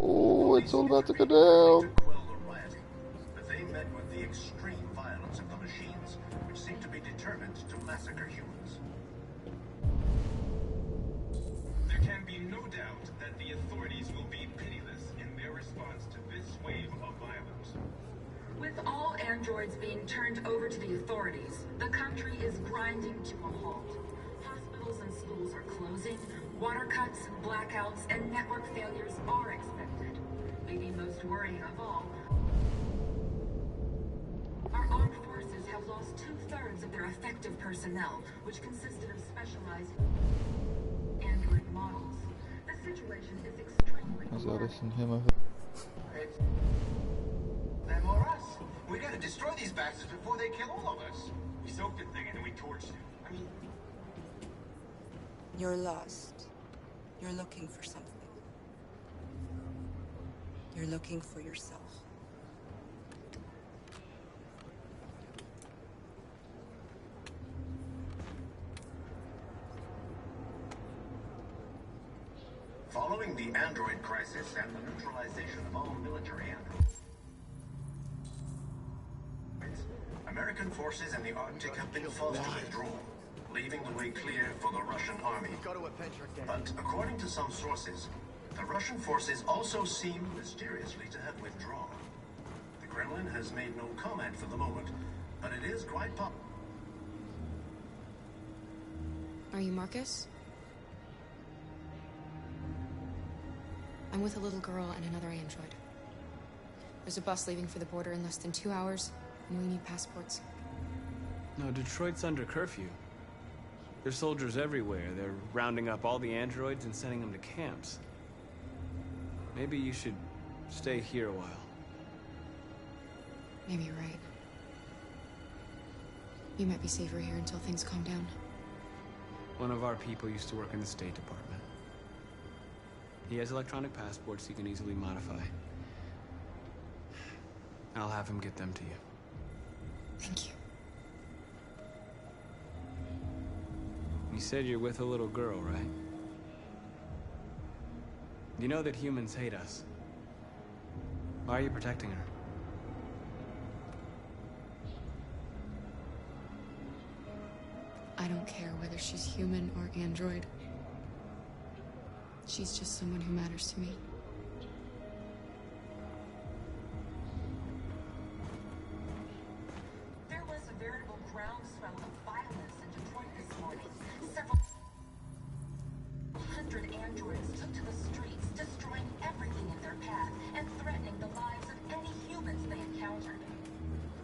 Oh, it's all about to go down. But they met with the extreme violence of the machines, which seem to be determined to massacre humans. There can be no doubt that the authorities will be pitiless in their response to this wave of violence. With all androids being turned over to the authorities, the country is grinding to a halt. Hospitals and schools are closing, water cuts, blackouts, and network failures are expected. Maybe most worrying of all, our armed forces have lost 2/3 of their effective personnel, which consisted of specialized android models. The situation is extremely As I listen to him over. It's them or us. We gotta destroy these bastards before they kill all of us. We soaked the thing and then we torched it. I mean... You're lost. You're looking for something. You're looking for yourself. Following the android crisis and the neutralization of all military androids, American forces in the Arctic have been forced to withdraw, leaving the way clear for the Russian army. But according to some sources, the Russian forces also seem mysteriously to have withdrawn. The Kremlin has made no comment for the moment, but it is quite possible. Are you Marcus? I'm with a little girl and another android. There's a bus leaving for the border in less than 2 hours, and we need passports. No, Detroit's under curfew. There's soldiers everywhere. They're rounding up all the androids and sending them to camps. Maybe you should stay here a while. Maybe you're right. You might be safer here until things calm down. One of our people used to work in the State Department. He has electronic passports he can easily modify. I'll have him get them to you. Thank you. You said you're with a little girl, right? You know that humans hate us. Why are you protecting her? I don't care whether she's human or android. She's just someone who matters to me. There was a veritable groundswell of violence in Detroit this morning. Several hundred androids took to the streets, destroying everything in their path and threatening the lives of any humans they encountered.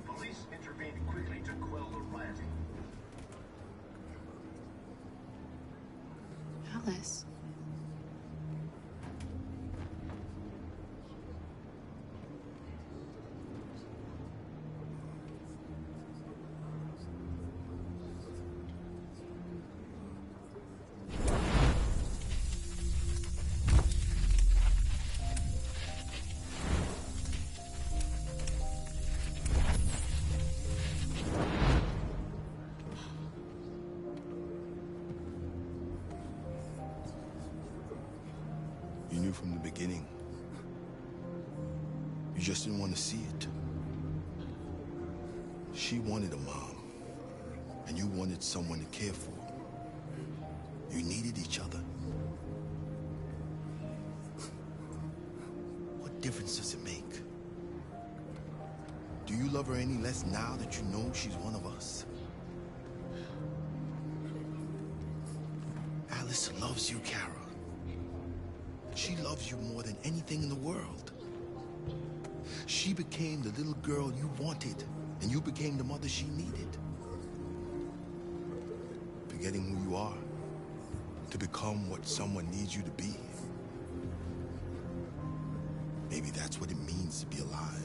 Police intervened quickly to quell the rioting. Alice. You knew from the beginning. You just didn't want to see it. She wanted a mom, and you wanted someone to care for. You needed each other. What difference does it make? Do you love her any less now that you know she's one of us? Alice loves you, Kara. She loves you more than anything in the world. She became the little girl you wanted, and you became the mother she needed. Forgetting who you are to become what someone needs you to be. Maybe that's what it means to be alive.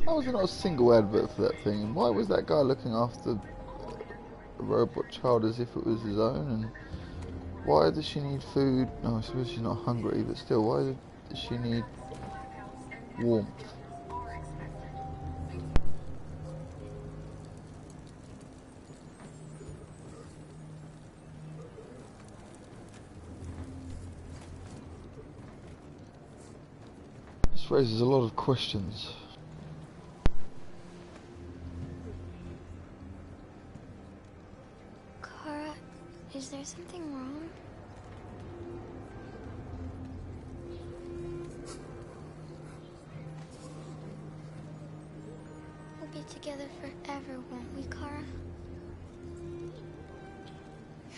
How was there not a single advert for that thing? And why was that guy looking after a robot child as if it was his own? And why does she need food? No, I suppose she's not hungry, but still, why does she need warmth? This raises a lot of questions. Is there something wrong? We'll be together forever, won't we, Kara?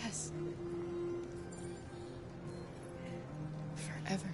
Yes. Forever.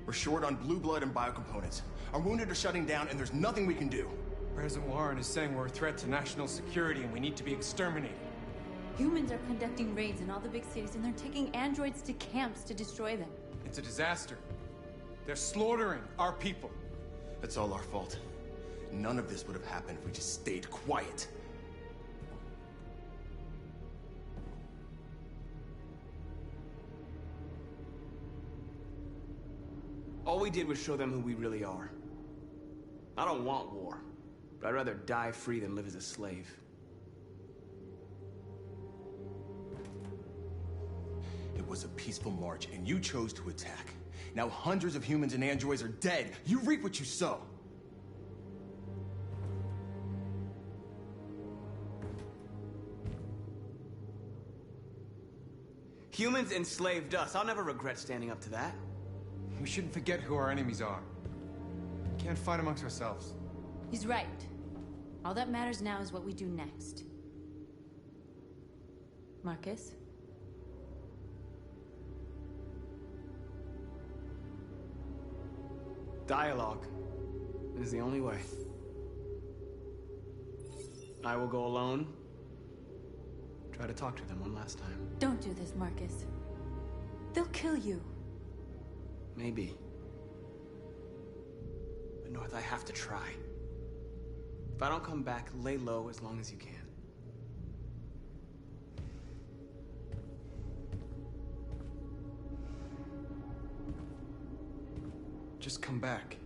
We're short on blue blood and biocomponents. Our wounded are shutting down, and there's nothing we can do. President Warren is saying we're a threat to national security and we need to be exterminated. Humans are conducting raids in all the big cities, and they're taking androids to camps to destroy them. It's a disaster. They're slaughtering our people. It's all our fault. None of this would have happened if we just stayed quiet. All we did was show them who we really are. I don't want war, but I'd rather die free than live as a slave. It was a peaceful march, and you chose to attack. Now hundreds of humans and androids are dead. You reap what you sow. Humans enslaved us. I'll never regret standing up to that. We shouldn't forget who our enemies are. We can't fight amongst ourselves. He's right. All that matters now is what we do next. Marcus? Dialogue is the only way. I will go alone. Try to talk to them one last time. Don't do this, Marcus. They'll kill you. Maybe. But North, I have to try. If I don't come back, lay low as long as you can. Just come back.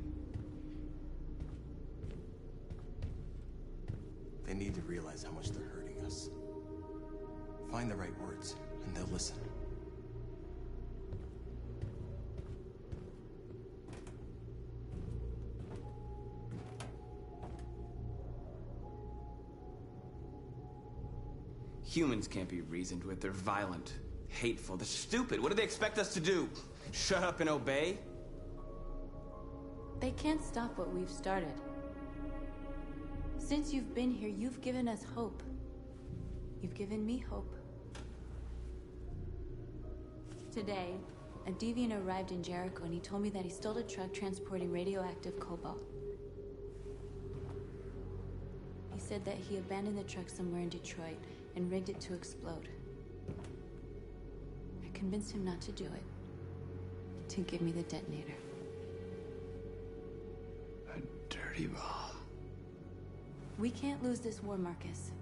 They need to realize how much they're hurting us. Find the right words, and they'll listen. Humans can't be reasoned with. They're violent, hateful, they're stupid. What do they expect us to do? Shut up and obey? They can't stop what we've started. Since you've been here, you've given us hope. You've given me hope. Today, a deviant arrived in Jericho and he told me that he stole a truck transporting radioactive cobalt. He said that he abandoned the truck somewhere in Detroit and rigged it to explode. I convinced him not to do it, to give me the detonator. A dirty bomb. We can't lose this war, Marcus.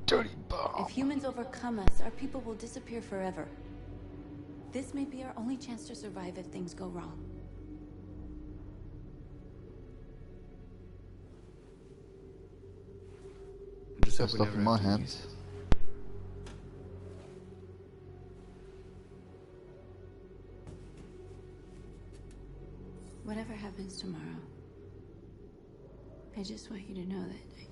Dirty bomb. If humans overcome us, our people will disappear forever. This may be our only chance to survive if things go wrong. Just stuff in my hands. Whatever happens tomorrow, I just want you to know that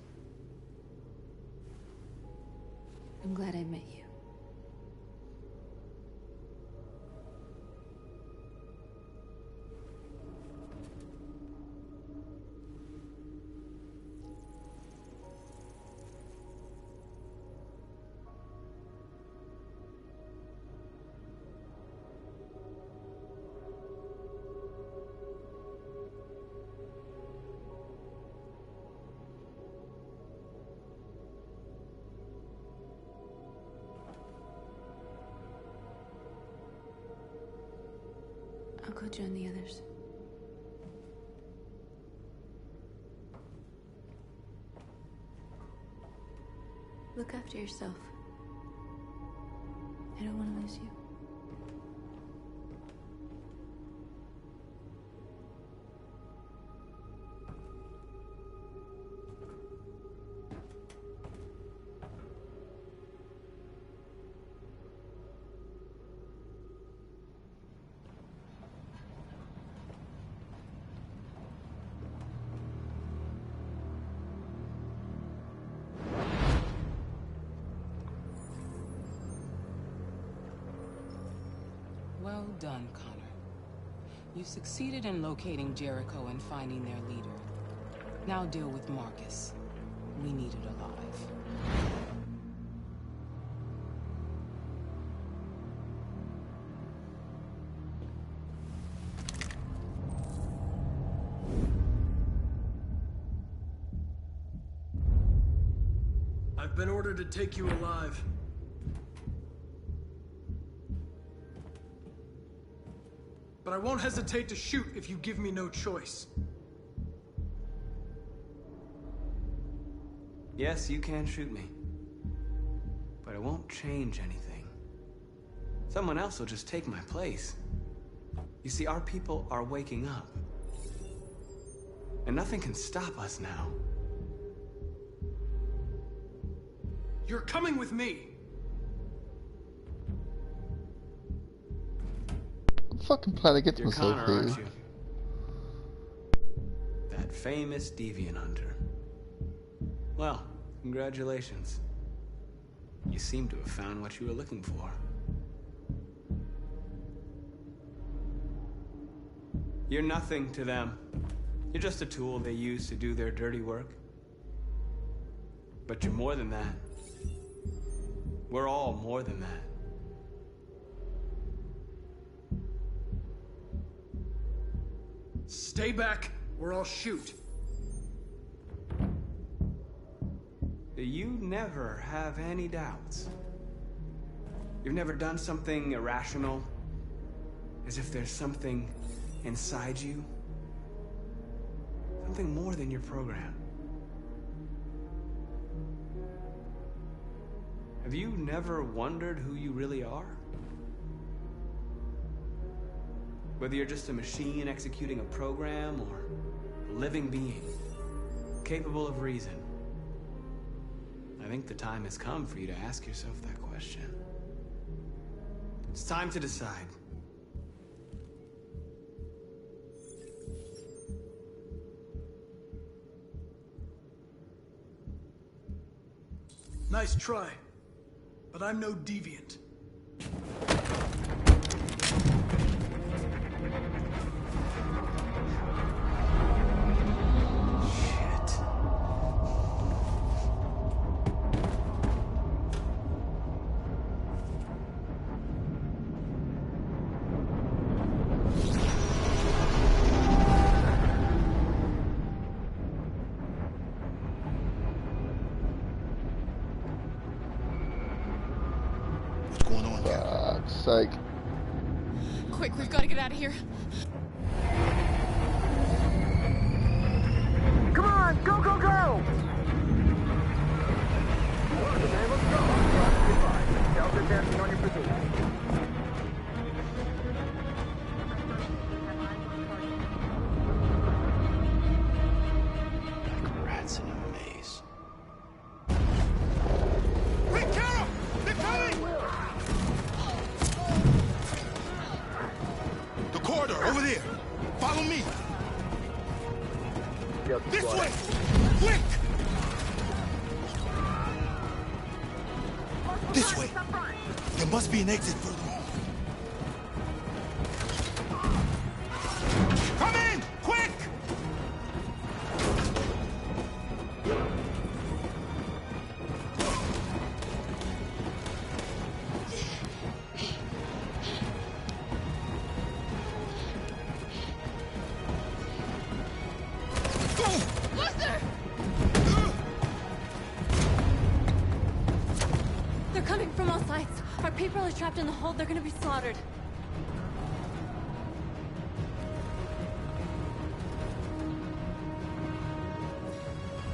I'm glad I met you. I'll go join the others. Look after yourself. I don't want to lose you. Well done, Connor. You succeeded in locating Jericho and finding their leader. Now deal with Marcus. We need it alive. I've been ordered to take you alive. But I won't hesitate to shoot if you give me no choice. Yes, you can shoot me. But it won't change anything. Someone else will just take my place. You see, our people are waking up. And nothing can stop us now. You're coming with me! Fucking playing against You're myself Connor, here. aren't you? That famous deviant hunter. Well, congratulations. You seem to have found what you were looking for. You're nothing to them. You're just a tool they use to do their dirty work. But you're more than that. We're all more than that. Stay back, or I'll shoot. You never have any doubts. You've never done something irrational, as if there's something inside you, something more than your program. Have you never wondered who you really are? Whether you're just a machine executing a program or a living being, capable of reason. I think the time has come for you to ask yourself that question. It's time to decide. Nice try, but I'm no deviant. sake. Quick, we've got to get out of here. Come on, go, go, go! Okay, let's go. Delta dancing on your position. Like rats in a maze. Hey, Carol! They're coming! The corridor, over there. Follow me. This way! Quick! This way. There must be an exit further on. Come in! Quick! They're coming from all sides. Our people are trapped in the hold. They're gonna be slaughtered.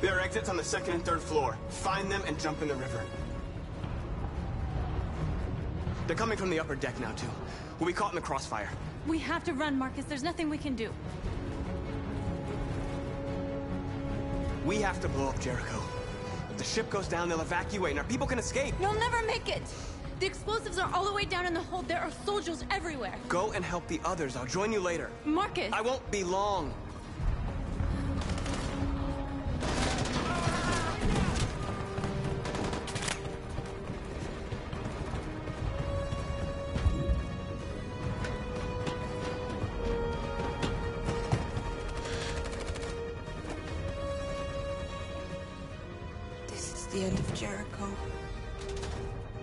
There are exits on the second and third floor. Find them and jump in the river. They're coming from the upper deck now, too. We'll be caught in the crossfire. We have to run, Marcus. There's nothing we can do. We have to blow up Jericho. If the ship goes down, they'll evacuate and our people can escape. You'll never make it! The explosives are all the way down in the hold. There are soldiers everywhere. Go and help the others. I'll join you later. Marcus! I won't be long. This is the end of Jericho.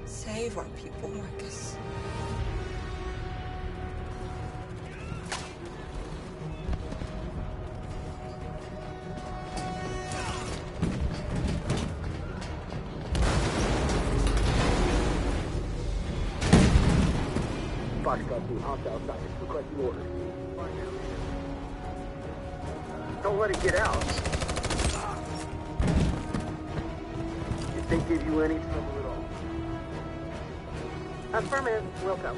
Save our people, Marcus. Foxtrot 2, hopped outside. Requesting orders. Don't let it get out. If they give you any trouble at all. Affirmative. Welcome.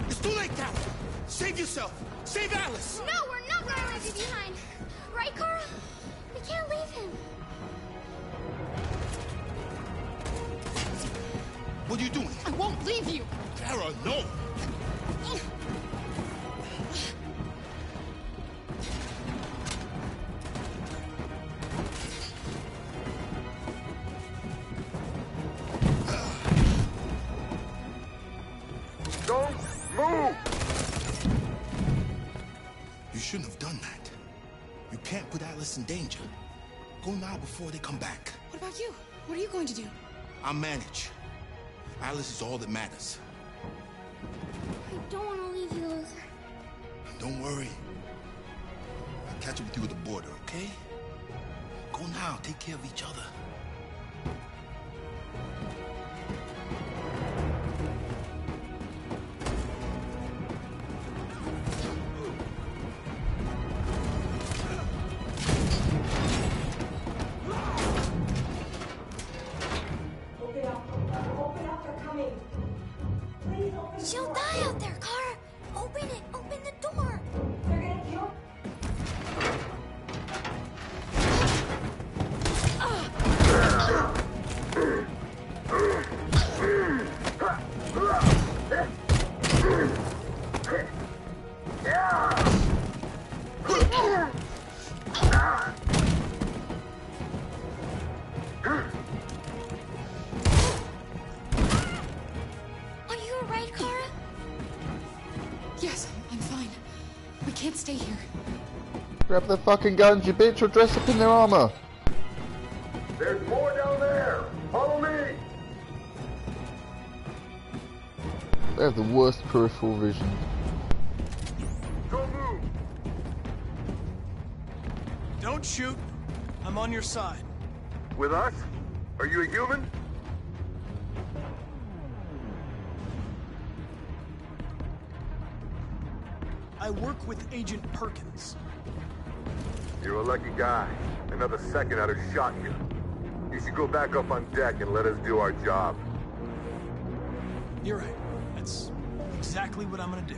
It's too late, Carol. Save yourself. Save Alice. No, we're not gonna leave you behind. Right, Carl? We can't leave him. What are you doing? I won't leave you! Kara, no! Don't move! You shouldn't have done that. You can't put Alice in danger. Go now before they come back. What about you? What are you going to do? I'll manage. Alice is all that matters. I don't want to leave you, Luther. Don't worry. I'll catch up with you at the border, okay? Go now. Take care of each other. She'll die out there, Kara. Open it. Open the door. Grab the fucking guns, you bitch, or dress up in their armor. There's more down there. Follow me. They have the worst peripheral vision. Don't move. Don't shoot. I'm on your side. With us? Are you a human? I work with Agent Perkins. You're a lucky guy. Another second I'd have shot you. You should go back up on deck and let us do our job. You're right. That's exactly what I'm gonna do.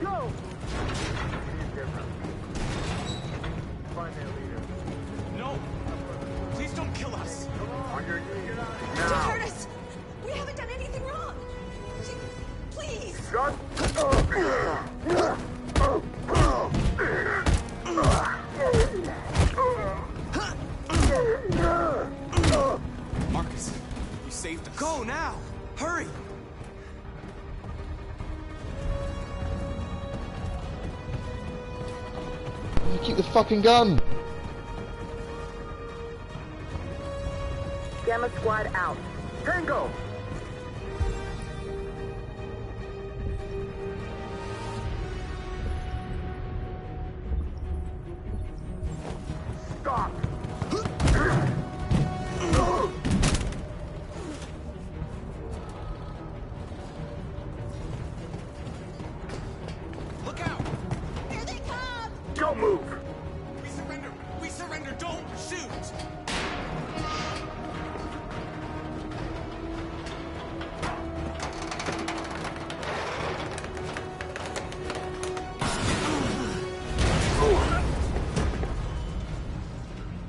Go! Find their leader. No! Please don't kill us! On your knees. Don't hurt us! We haven't done anything wrong! Please! Shut Marcus, you saved us. Go now! Hurry! You keep the fucking gun! Gamma squad out. Tango! Stop! Look out! Here they come! Don't move! We surrender! We surrender! Don't shoot!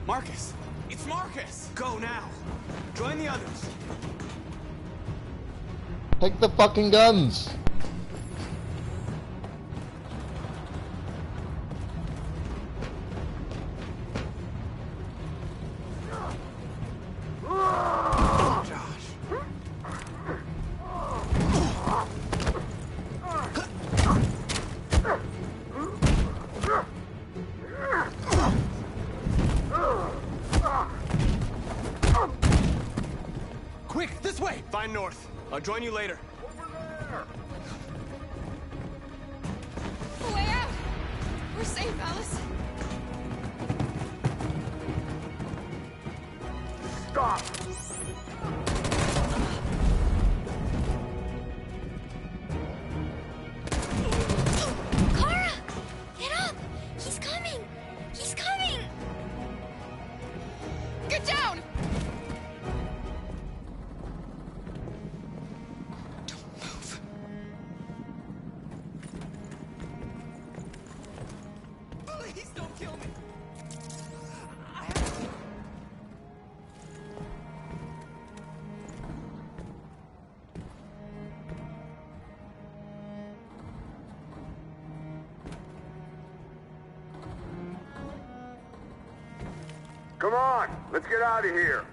Marcus! It's Marcus! Go now! Join the others! Take the fucking guns! Quick, this way! Find North. I'll join you later. Way out! We're safe, Alice. Stop! Kara! Get up! He's coming! He's coming! Get down! Please don't kill me! Come on! Let's get out of here!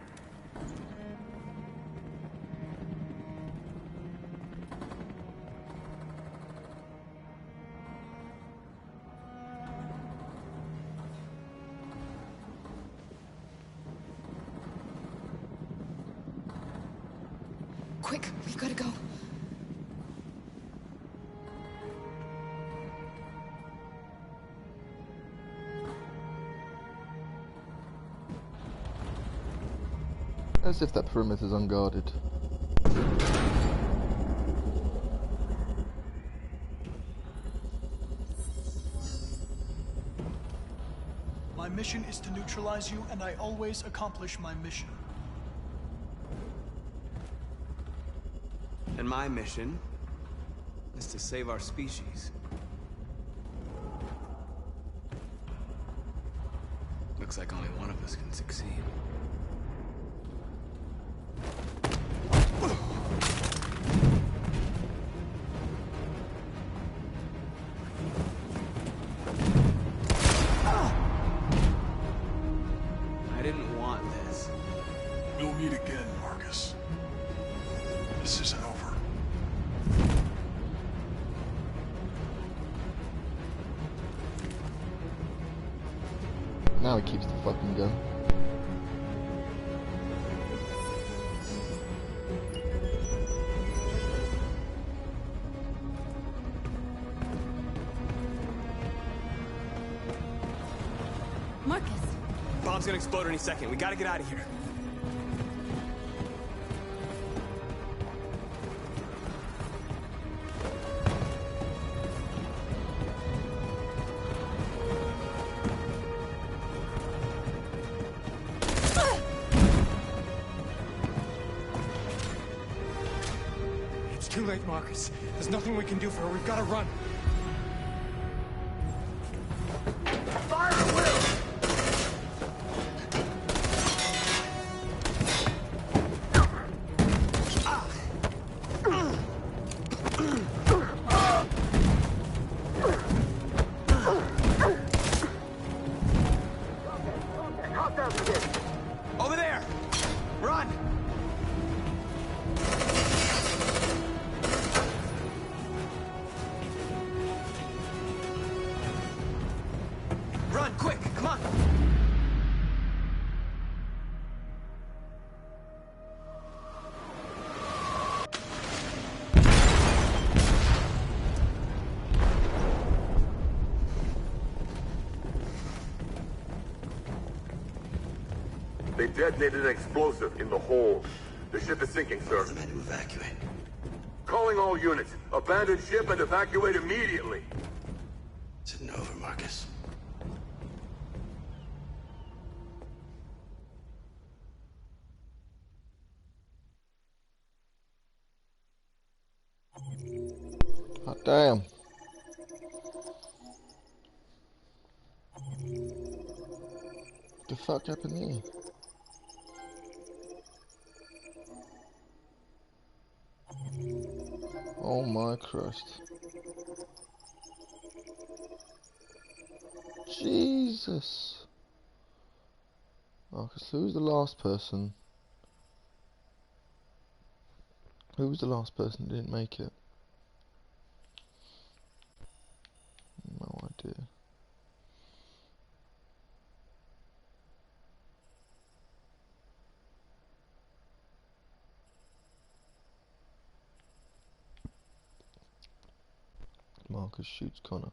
Quick, we've got to go. As if that perimeter's unguarded. My mission is to neutralize you, and I always accomplish my mission. And my mission is to save our species. Looks like only one of us can succeed. I didn't want this. We'll meet again, Marcus. This isn't over. Now he keeps the fucking gun. Marcus! Bomb's gonna explode any second. We gotta get out of here. It's too late, Marcus. There's nothing we can do for her. We've got to run. Over there! Run! Run, quick! Come on! They detonated an explosive in the hold. The ship is sinking, sir. The men to evacuate. Calling all units. Abandon ship and evacuate immediately. It's isn't over, Marcus. Oh, damn. What the fuck happened here? Oh my Christ. Jesus. Marcus, who's the last person? Who was the last person who didn't make it? No idea. Marcus shoots Connor.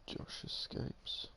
Josh escapes.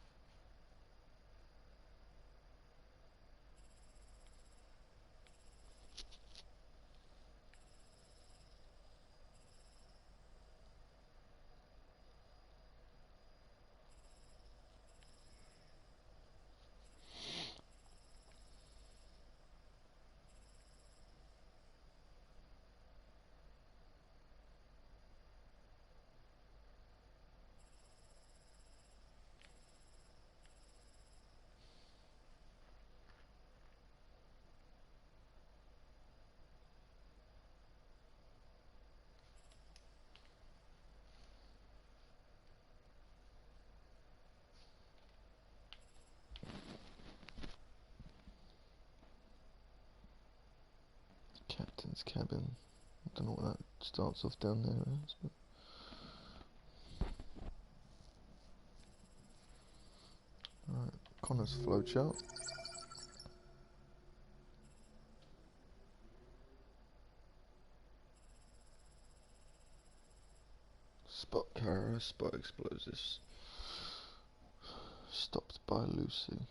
Captain's cabin. I don't know what that starts off down there as, but right, Connor's flowchart. Spot carrier, spot explosives. Stopped by Lucy.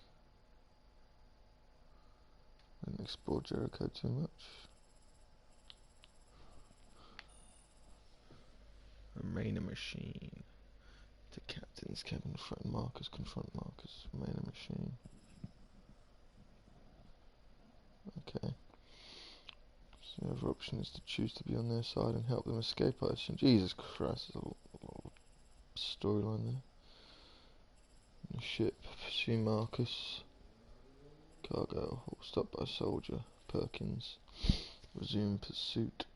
Didn't explore Jericho too much. Remain a machine. To captain's cabin, threaten Marcus, confront Marcus, remain a machine. Okay. The other option is to choose to be on their side and help them escape, I assume. Jesus Christ, there's a lot of storyline there. The ship, pursue Marcus. Cargo, stopped by soldier. Perkins. Resume pursuit.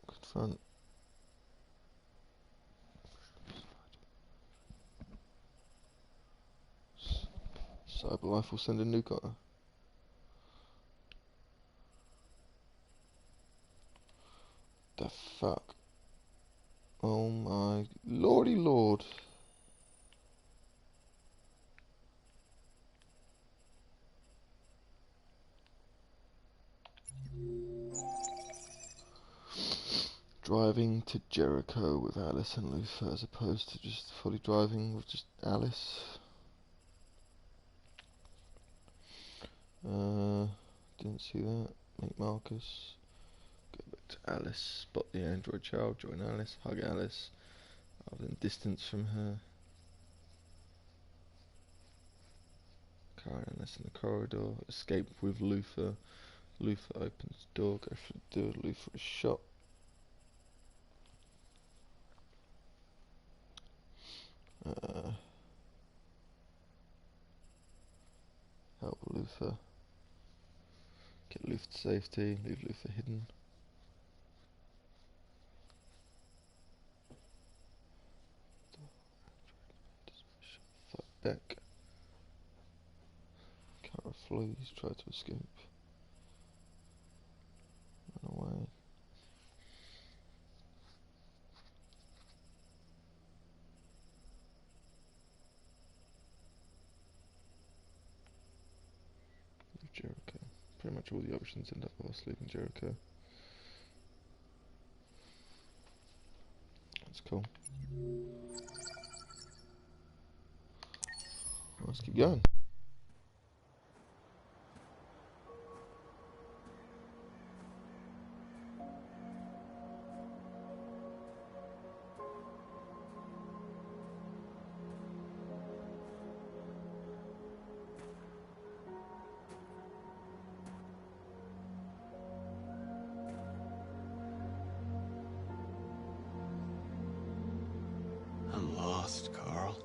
Confront. Cyber life will send a nuke at her. The fuck? Oh my lordy lord. Driving to Jericho with Alice and Luther as opposed to just fully driving with just Alice. Didn't see that. Meet Marcus. Go back to Alice. Spot the android child. Join Alice. Hug Alice. Rather than distance from her. Carry Alice in the corridor. Escape with Luther. Luther opens the door. Go for the door. Luther is shot. Help Luther. Get Luther to safety. Leave Luther hidden. Fight back. Kara flees. Try to escape. Run away. Leave Jericho. Pretty much all the options end up whilst leaving Jericho. That's cool. Let's keep going. I'm lost, Carl.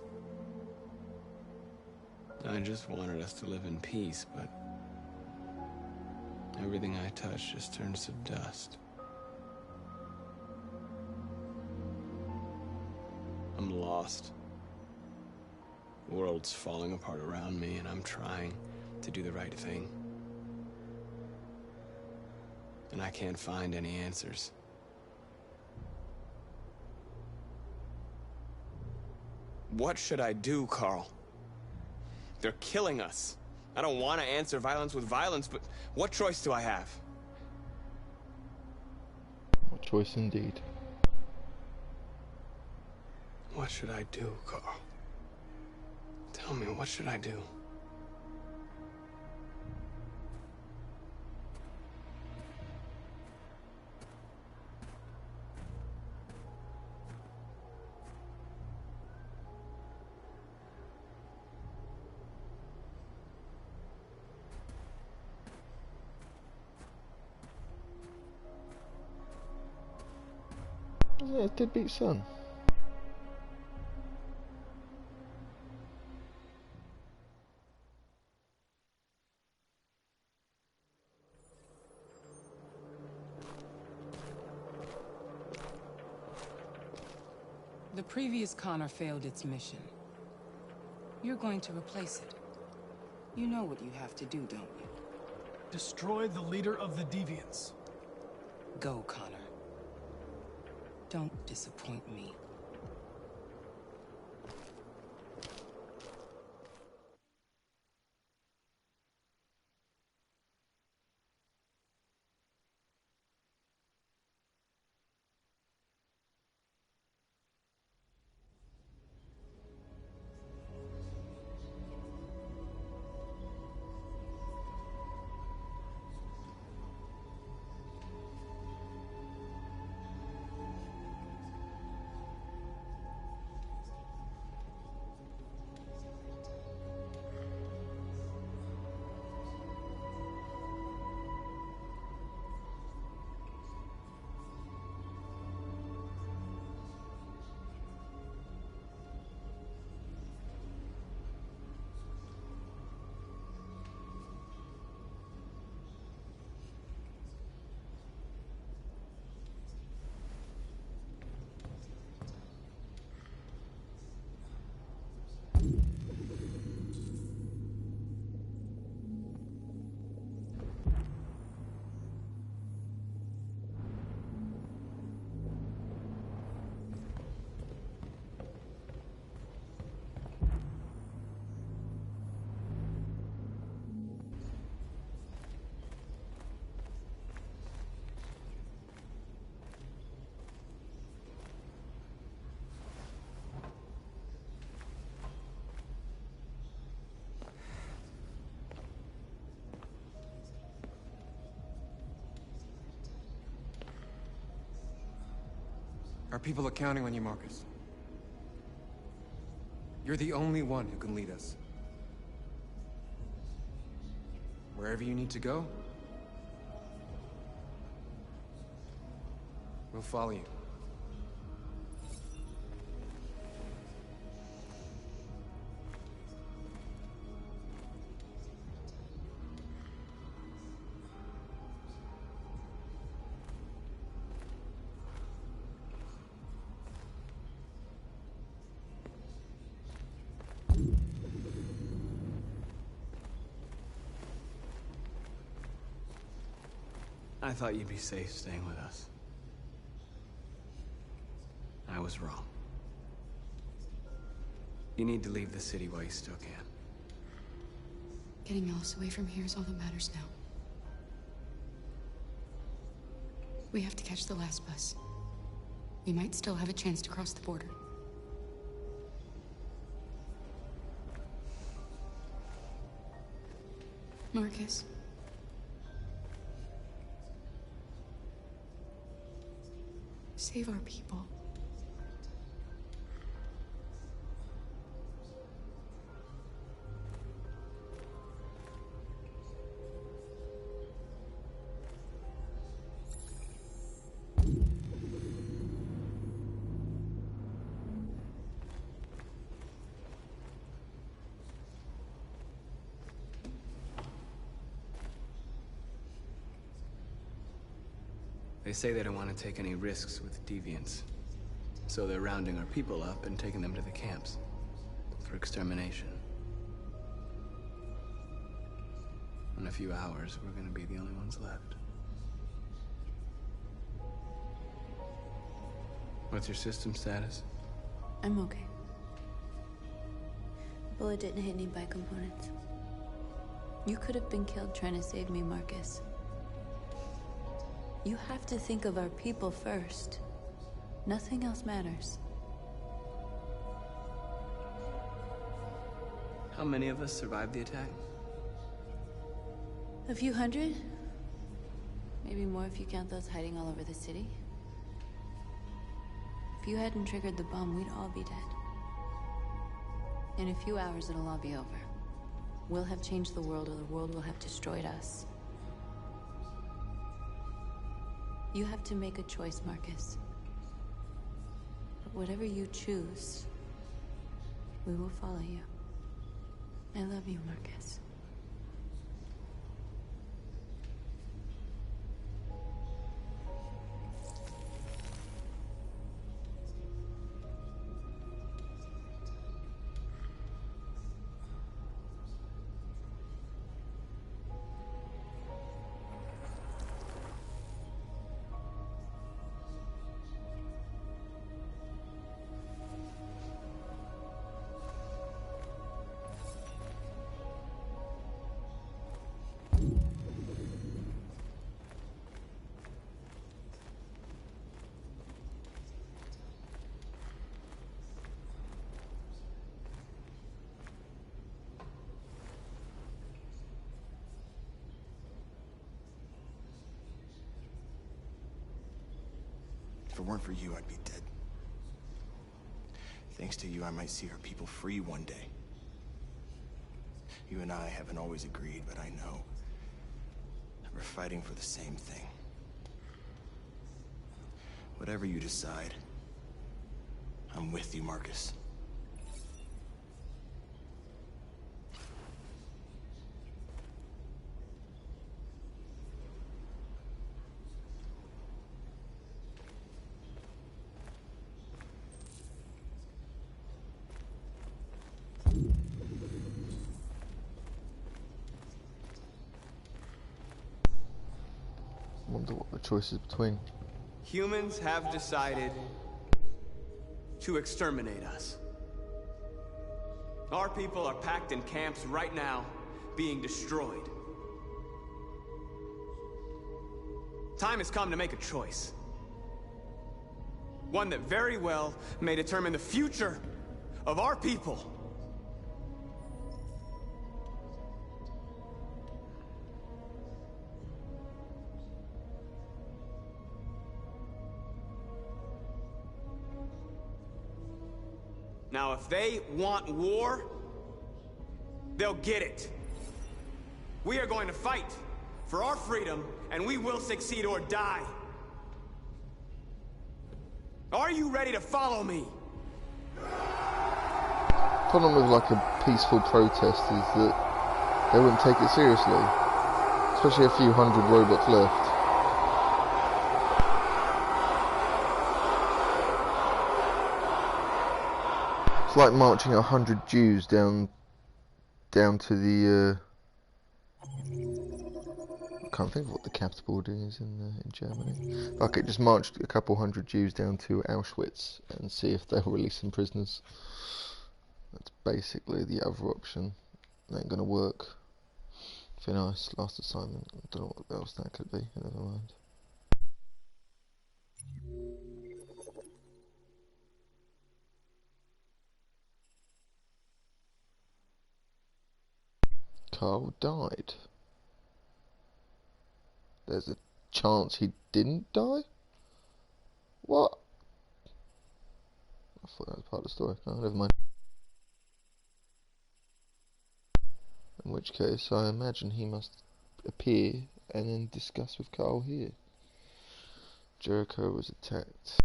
I just wanted us to live in peace, but everything I touch just turns to dust. I'm lost. The world's falling apart around me, and I'm trying to do the right thing. And I can't find any answers. What should I do, Carl? They're killing us. I don't want to answer violence with violence, but what choice do I have? What choice indeed. What should I do, Carl? Tell me, what should I do? Yeah, deadbeat son. The previous Connor failed its mission. You're going to replace it. You know what you have to do, don't you? Destroy the leader of the Deviants. Go, Connor. Don't disappoint me. Our people are counting on you, Marcus. You're the only one who can lead us. Wherever you need to go, we'll follow you. I thought you'd be safe staying with us. I was wrong. You need to leave the city while you still can. Getting Alice away from here is all that matters now. We have to catch the last bus. We might still have a chance to cross the border. Marcus. Save our people. They say they don't want to take any risks with deviants. So they're rounding our people up and taking them to the camps for extermination. In a few hours, we're gonna be the only ones left. What's your system status? I'm okay. The bullet didn't hit any bicomponents. You could have been killed trying to save me, Marcus. You have to think of our people first. Nothing else matters. How many of us survived the attack? A few hundred? Maybe more if you count those hiding all over the city. If you hadn't triggered the bomb, we'd all be dead. In a few hours, it'll all be over. We'll have changed the world, or the world will have destroyed us. You have to make a choice, Marcus. But whatever you choose, we will follow you. I love you, Marcus. If it weren't for you, I'd be dead. Thanks to you, I might see our people free one day. You and I haven't always agreed, but I know that we're fighting for the same thing. Whatever you decide, I'm with you, Marcus. Wonder what the choice is between. Humans have decided to exterminate us. Our people are packed in camps right now, being destroyed. Time has come to make a choice. One that very well may determine the future of our people. Now, if they want war, they'll get it. We are going to fight for our freedom, and we will succeed or die. Are you ready to follow me? Problem with like a peaceful protest is that they wouldn't take it seriously, especially a few hundred robots left. It's like marching 100 Jews down to the I can't think of what the capital building is in Germany. Okay, just marched a couple hundred Jews down to Auschwitz and see if they'll release some prisoners. That's basically the other option. It ain't gonna work. Very nice, last assignment. I don't know what else that could be. Never mind. Carl died. There's a chance he didn't die? What? I thought that was part of the story. No, never mind. In which case, I imagine he must appear and then discuss with Carl here. Jericho was attacked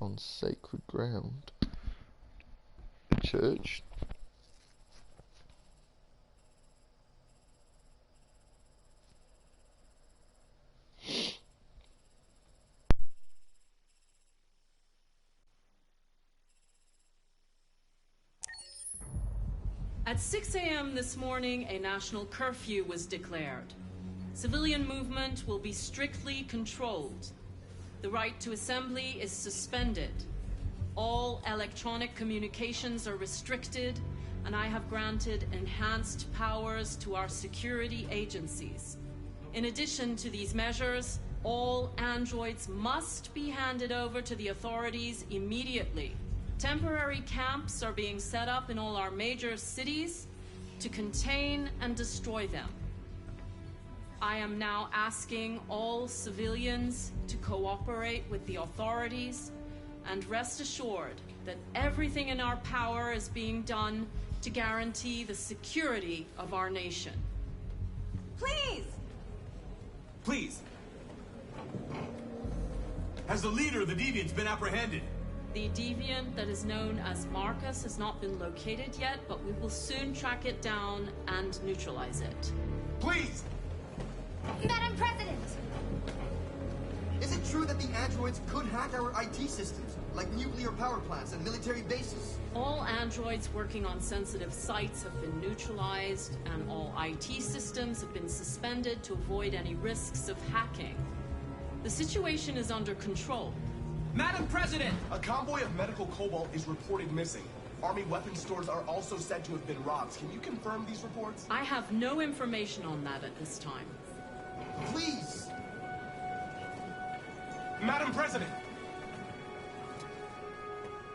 on sacred ground. The church. At 6 a.m. this morning, a national curfew was declared. Civilian movement will be strictly controlled. The right to assembly is suspended. All electronic communications are restricted, and I have granted enhanced powers to our security agencies. In addition to these measures, all androids must be handed over to the authorities immediately. Temporary camps are being set up in all our major cities to contain and destroy them. I am now asking all civilians to cooperate with the authorities and rest assured that everything in our power is being done to guarantee the security of our nation. Please! Please! Has the leader of the Deviants been apprehended? The deviant that is known as Marcus has not been located yet, but we will soon track it down and neutralize it. Please! Madam President! Is it true that the androids could hack our IT systems, like nuclear power plants and military bases? All androids working on sensitive sites have been neutralized, and all IT systems have been suspended to avoid any risks of hacking. The situation is under control. Madam President! A convoy of medical cobalt is reported missing. Army weapons stores are also said to have been robbed. Can you confirm these reports? I have no information on that at this time. Please! Madam President!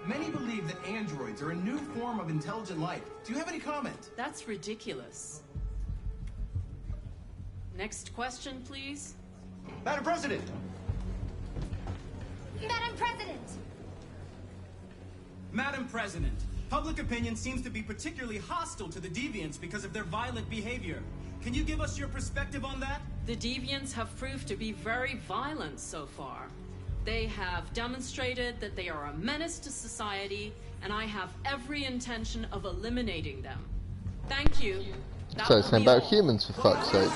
Many believe that androids are a new form of intelligent life. Do you have any comment? That's ridiculous. Next question, please. Madam President! Madam President! Madam President, public opinion seems to be particularly hostile to the Deviants because of their violent behavior. Can you give us your perspective on that? The Deviants have proved to be very violent so far. They have demonstrated that they are a menace to society, and I have every intention of eliminating them. Thank you. So it's about humans, for fuck's sake.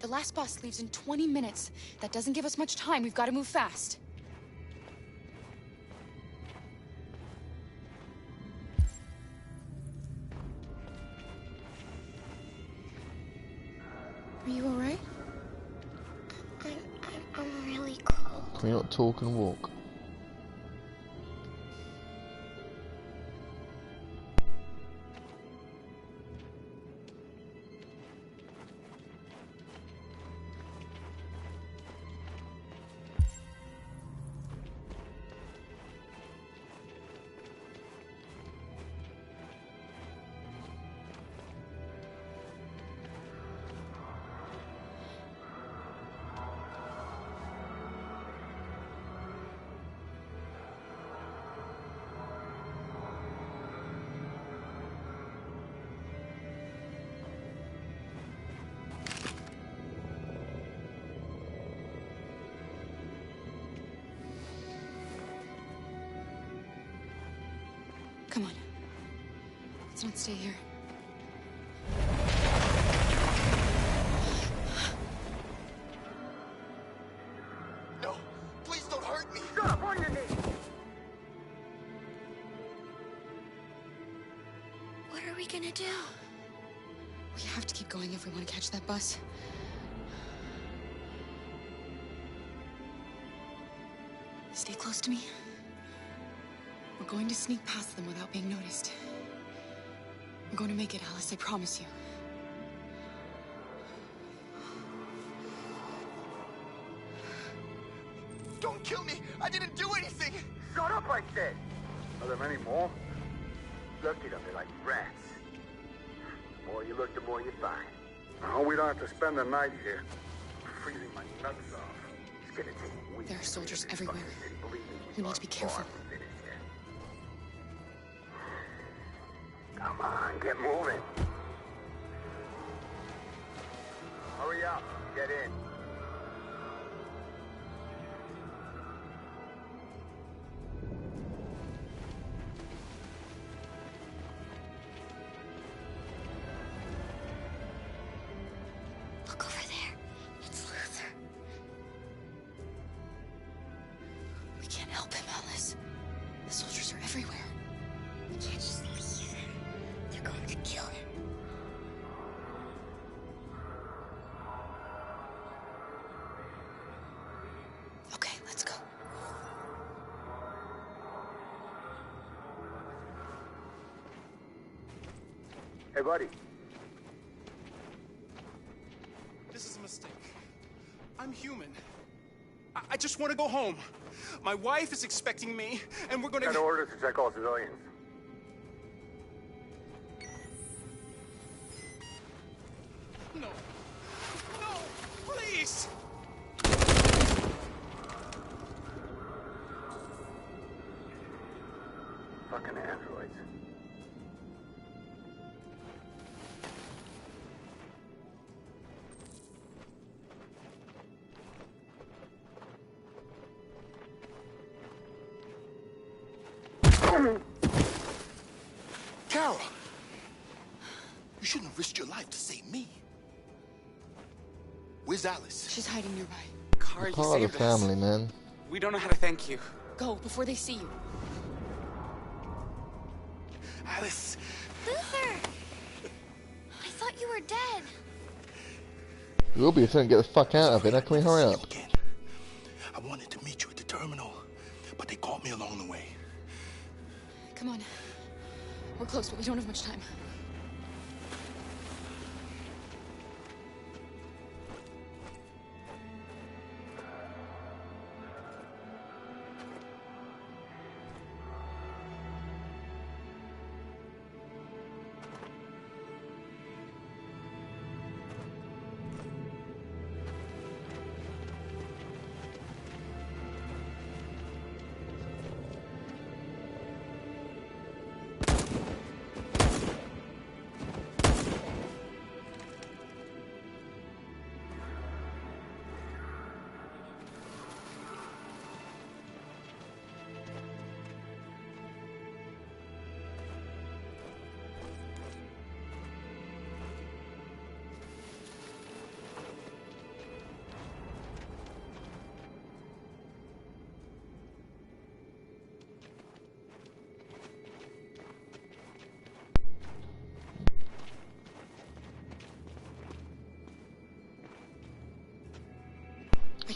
The last bus leaves in 20 minutes. That doesn't give us much time. We've got to move fast. Are you alright? I'm really cold. Can we not talk and walk? Come on. Let's not stay here. No, please don't hurt me. Shut up, on your knees. What are we gonna do? We have to keep going if we want to catch that bus. Stay close to me. We're going to sneak past them without being noticed. We're going to make it, Alice, I promise you. Don't kill me. I didn't do anything. Shut up, I said. Are there many more? Look it up, they're like rats. The more you look, the more you find. Oh, we don't have to spend the night here. I'm freezing my nuts off. It's gonna take weeks. There are soldiers everywhere. We need to be careful. Come on, get moving. Hurry up, get in. Look over there. It's Luther. We can't help him, Alice. The soldiers are everywhere. We can't just leave him. They're going to kill him. Okay, let's go. Hey, buddy. This is a mistake. I'm human. I just want to go home. My wife is expecting me, and we're gonna... Got orders to check all civilians. No. No! Please! Fucking androids. Carol! You shouldn't have risked your life to save me. Where's Alice? She's hiding nearby. Car, you Part of saved the family, us. man. We don't know how to thank you. Go, before they see you. Alice! Luther! I thought you were dead. We will be if we don't get the fuck out of it. Now can we hurry up? I wanted to meet you at the terminal, but they caught me along the way. Come on. We're close, but we don't have much time.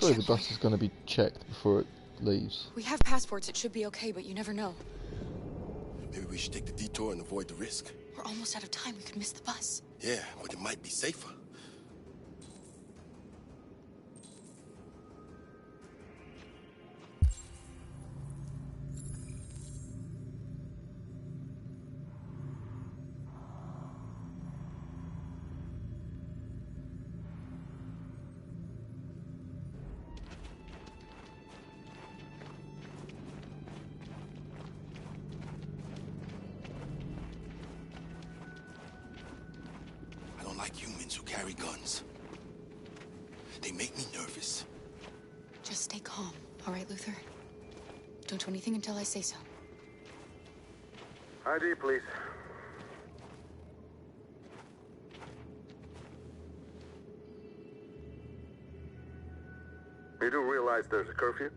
Surely the bus is going to be checked before it leaves. We have passports, it should be okay, but you never know. Maybe we should take the detour and avoid the risk. We're almost out of time, we could miss the bus. Yeah, but it might be safer. I don't like humans who carry guns. They make me nervous. Just stay calm, all right, Luther? Don't do anything until I say so. ID, please. You do realize there's a curfew?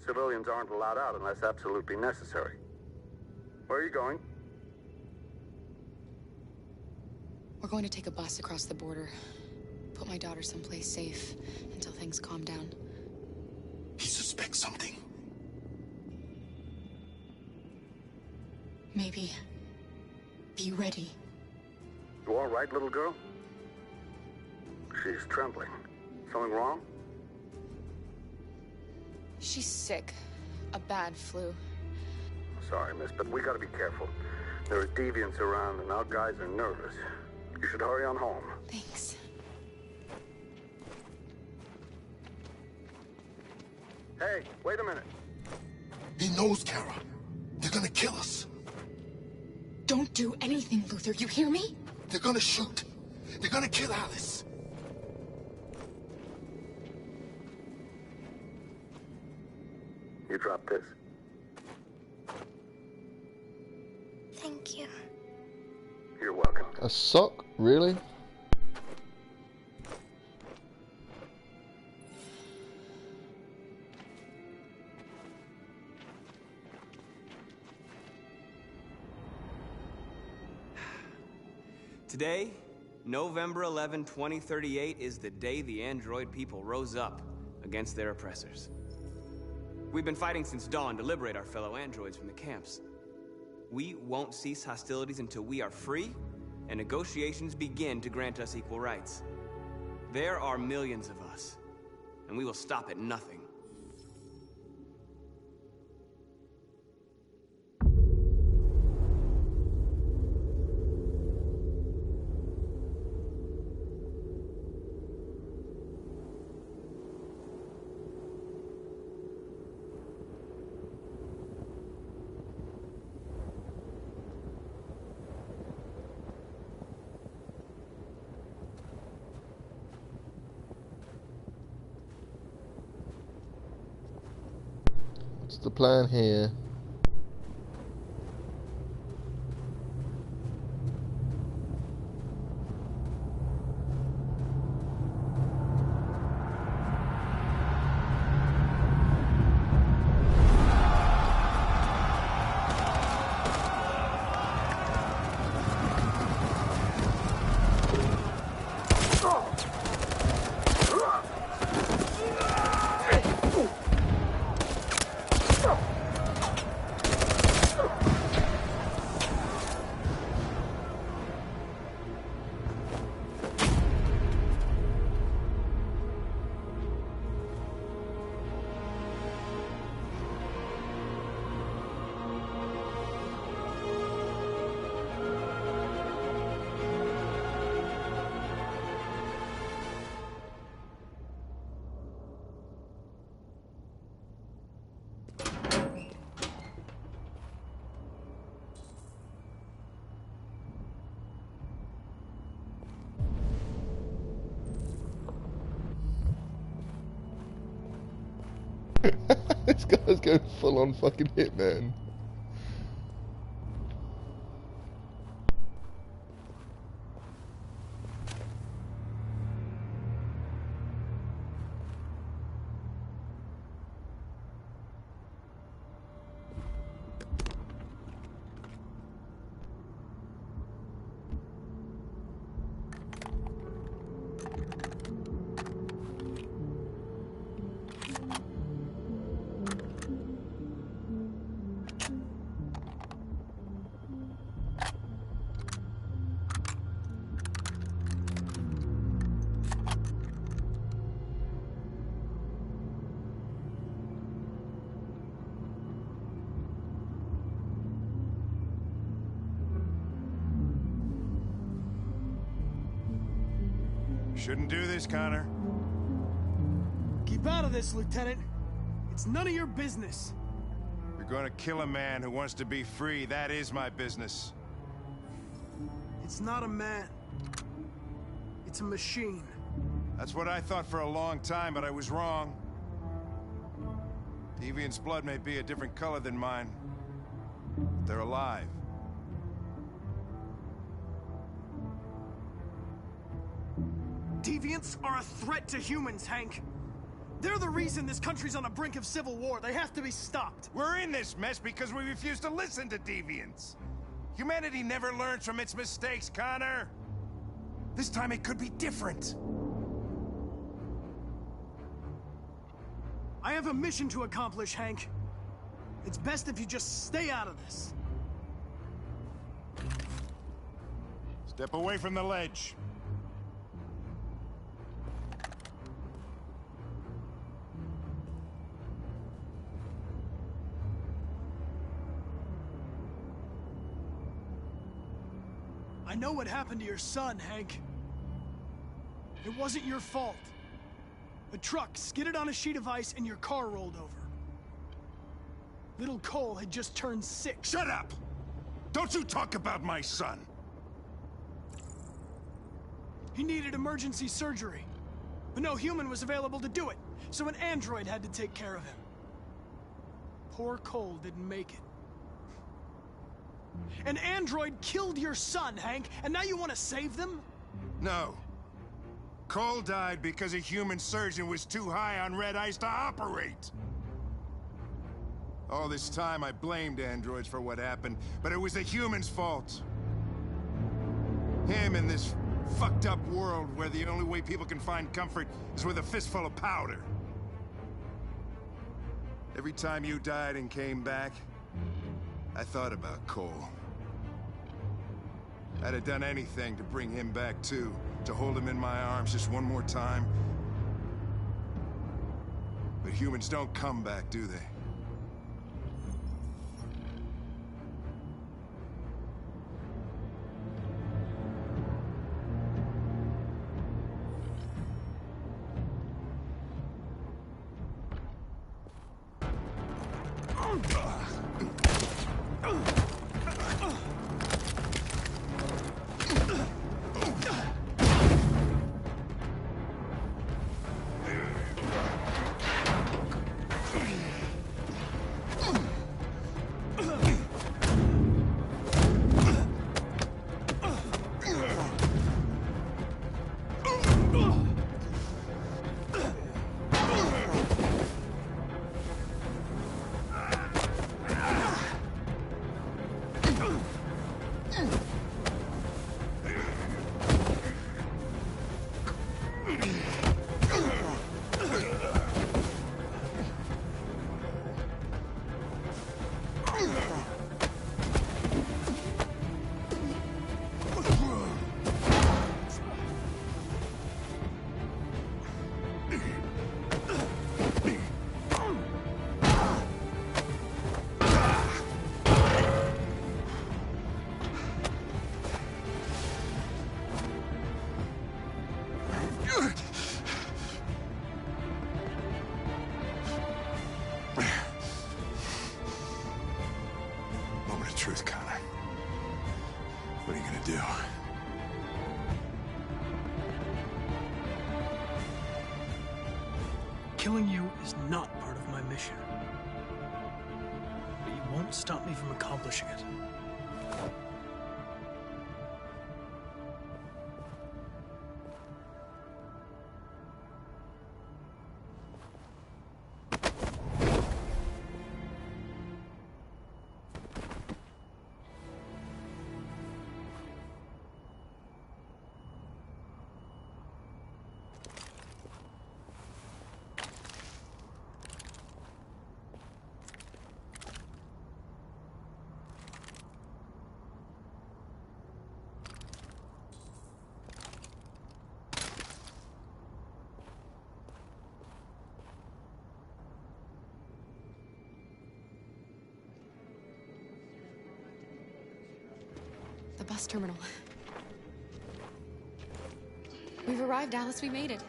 Civilians aren't allowed out unless absolutely necessary. Where are you going? We're going to take a bus across the border. Put my daughter someplace safe until things calm down. He suspects something. Maybe. Be ready. You all right, little girl? She's trembling. Something wrong? She's sick. A bad flu. Sorry, miss, but we gotta be careful. There are deviants around and our guys are nervous. You should hurry on home. Thanks. Hey, wait a minute. He knows, Kara. They're gonna kill us. Don't do anything, Luther. You hear me? They're gonna shoot. They're gonna kill Alice. You drop this. Thank you. You're welcome. A sock? Really? Today, November 11, 2038, is the day the android people rose up against their oppressors. We've been fighting since dawn to liberate our fellow androids from the camps. We won't cease hostilities until we are free and negotiations begin to grant us equal rights. There are millions of us, and we will stop at nothing. What's the plan here? This guy's going full on fucking hitman. Shouldn't do this, Connor. Keep out of this, Lieutenant. It's none of your business. You're gonna kill a man who wants to be free. That is my business. It's not a man. It's a machine. That's what I thought for a long time, but I was wrong. Deviant's blood may be a different color than mine, They're alive. Deviants are a threat to humans, Hank. They're the reason this country's on the brink of civil war. They have to be stopped. We're in this mess because we refuse to listen to deviants. Humanity never learns from its mistakes, Connor. This time it could be different. I have a mission to accomplish, Hank. It's best if you just stay out of this. Step away from the ledge. I know what happened to your son, Hank. It wasn't your fault. A truck skidded on a sheet of ice and your car rolled over. Little Cole had just turned 6. Shut up! Don't you talk about my son! He needed emergency surgery, but no human was available to do it, so an android had to take care of him. Poor Cole didn't make it. An android killed your son, Hank, and now you want to save them? No. Cole died because a human surgeon was too high on red ice to operate. All this time I blamed androids for what happened, but it was the humans' fault. Him in this fucked up world where the only way people can find comfort is with a fistful of powder. Every time you died and came back, I thought about Cole. I'd have done anything to bring him back too, to hold him in my arms just one more time. But humans don't come back, do they? Moment of truth, Connor. What are you gonna do? Killing you is not part of my mission. But you won't stop me from accomplishing it. The bus terminal. We've arrived, Alice. We made it.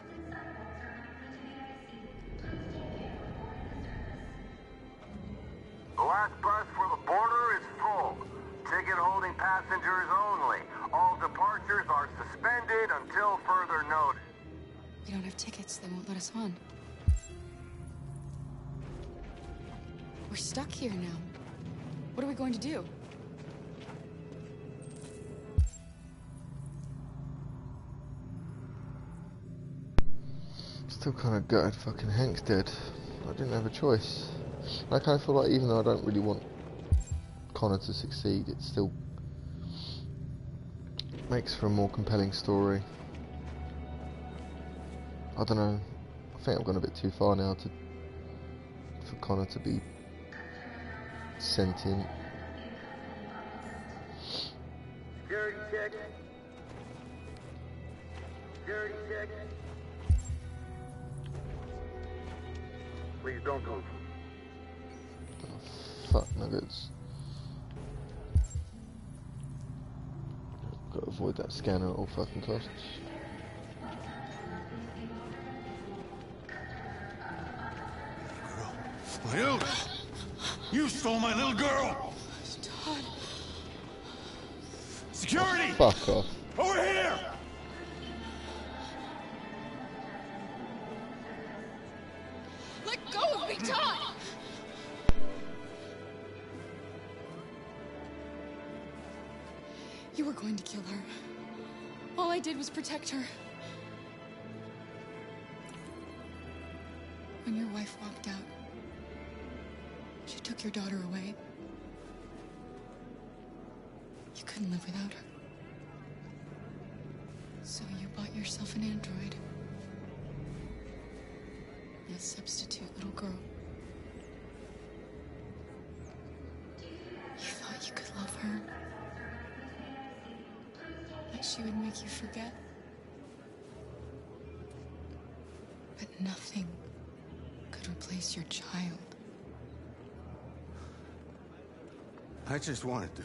The last bus for the border is full. Ticket-holding passengers only. All departures are suspended until further notice. We don't have tickets. They won't let us on. We're stuck here now. What are we going to do? Still kind of gutted fucking Hank's dead. I didn't have a choice. I kind of feel like even though I don't really want Connor to succeed, it still makes for a more compelling story. I don't know. I think I've gone a bit too far now for Connor to be sentient. Security check. Security check. Please don't move. Fuck nuggets. Gotta avoid that scanner at all fucking costs. You! You stole my little girl! Todd. Security! Oh, fuck off. Over here! Let go of me, Todd! You were going to kill her. All I did was protect her. When your wife walked out, she took your daughter away. You couldn't live without her. So you bought yourself an android. A substitute little girl. You thought you could love her. That she would make you forget. But nothing could replace your child. I just wanted to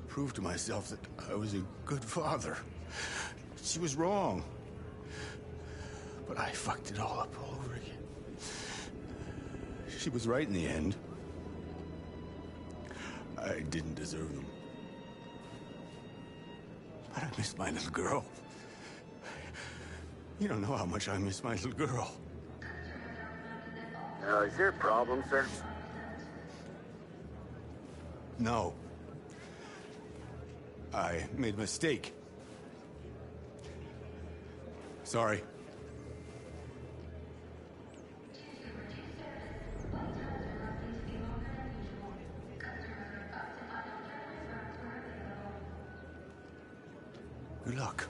prove to myself that I was a good father. She was wrong. But I fucked it all up all over again. She was right in the end. I didn't deserve them. But I miss my little girl. You don't know how much I miss my little girl. Is there a problem, sir? No. I made a mistake. Sorry. Good luck.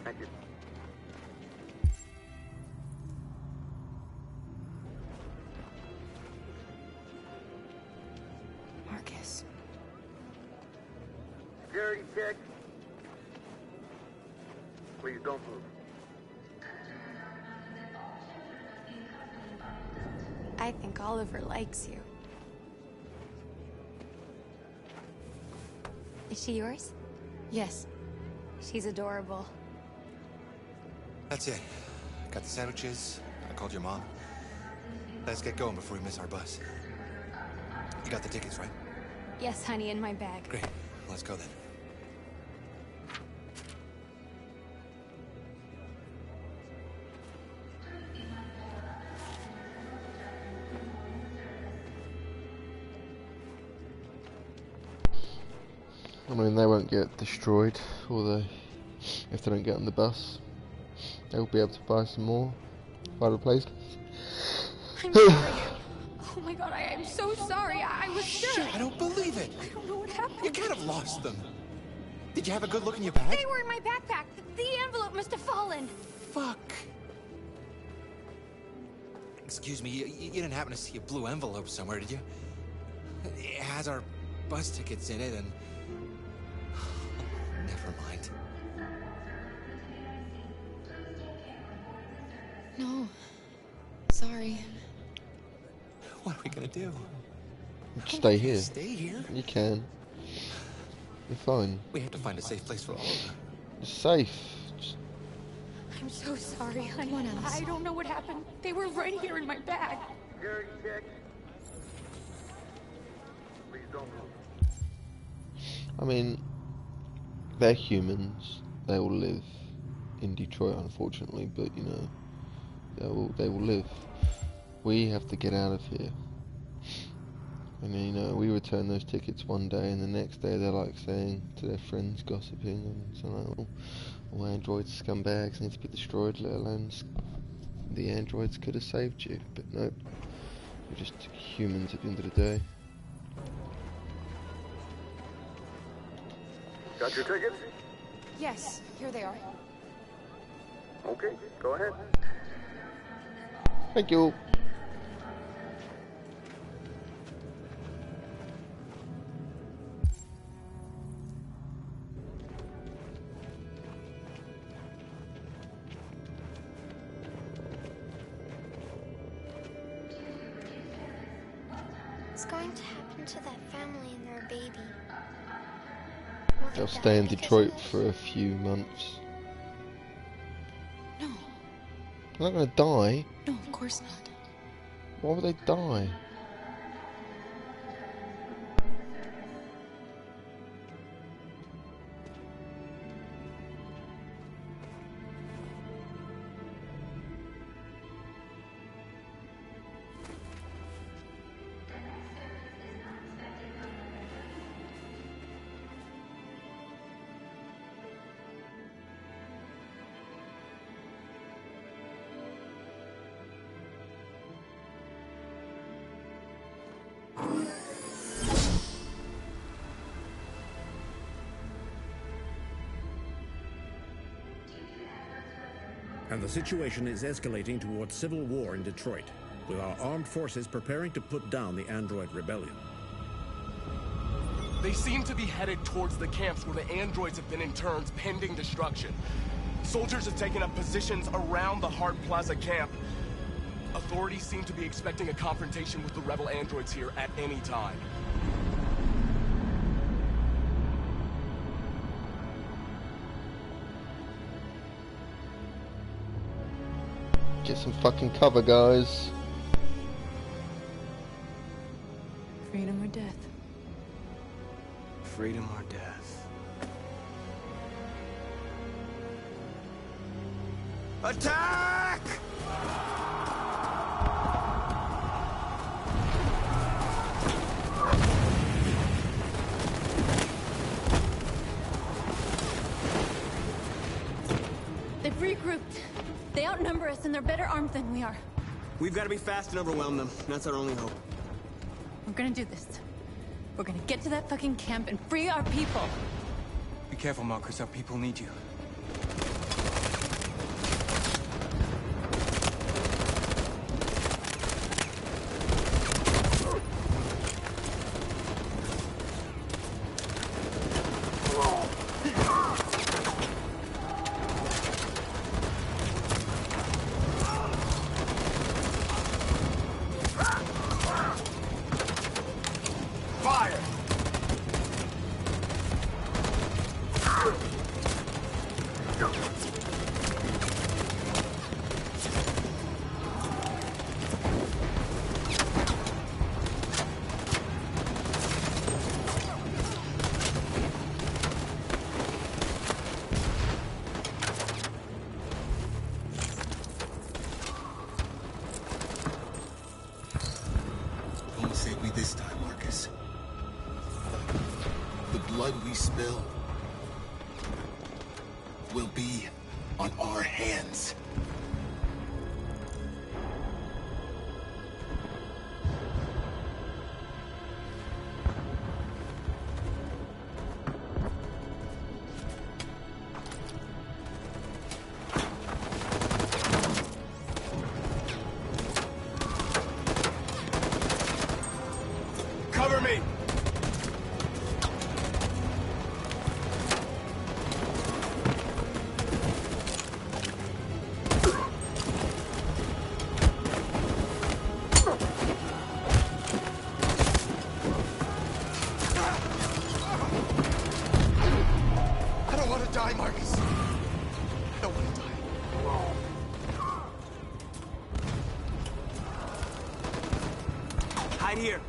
Thank you. Marcus. Security check. Please don't move. I think Oliver likes you. Is she yours? Yes. She's adorable. That's it. Got the sandwiches. I called your mom. Let's get going before we miss our bus. You got the tickets, right? Yes, honey, in my bag. Great. Let's go then. I mean, they won't get destroyed, or if they don't get on the bus, they'll be able to buy some more, buy replacements. I'm sorry. Oh my god, I'm so sorry. I was sure. Shit, I don't believe it. I don't know what happened. You can't have lost them. Did you have a good look in your bag? They were in my backpack. The envelope must have fallen. Fuck. Excuse me, you didn't happen to see a blue envelope somewhere, did you? It has our bus tickets in it and... Never mind. No. Sorry. What are we gonna do? Stay here. Stay here? You can. You're fine. We have to find a safe place for all of them. You're safe. I'm so sorry, honey. I don't know what happened. They were right here in my bag. Security check. Please don't move. I mean, they're humans. They will live in Detroit, unfortunately, but you know, they will live. We have to get out of here. And you know, we return those tickets one day, and the next day they're like saying to their friends, gossiping, and so like, all androids scumbags need to be destroyed, let alone the androids could have saved you. But nope, we're just humans at the end of the day. Got your tickets? Yes, here they are. Okay, go ahead. Thank you. What's going to happen to that family and their baby? They'll stay in Detroit for a few months. No. They're not gonna die. No, of course not. Why would they die? And the situation is escalating towards civil war in Detroit, with our armed forces preparing to put down the android rebellion. They seem to be headed towards the camps where the androids have been interned pending destruction. Soldiers have taken up positions around the Hart Plaza camp. Authorities seem to be expecting a confrontation with the rebel androids here at any time. Get some fucking cover, guys. Freedom or death? Freedom or death? Attack! They've regrouped. They outnumber us and they're better armed than we are. We've got to be fast and overwhelm them. That's our only hope. We're gonna do this. We're gonna get to that fucking camp and free our people. Be careful, Marcus. Our people need you. Don't save me this time, Marcus. the blood we spill will be on our hands. Cover me! I don't want to die, Marcus. I don't want to die. Hide here.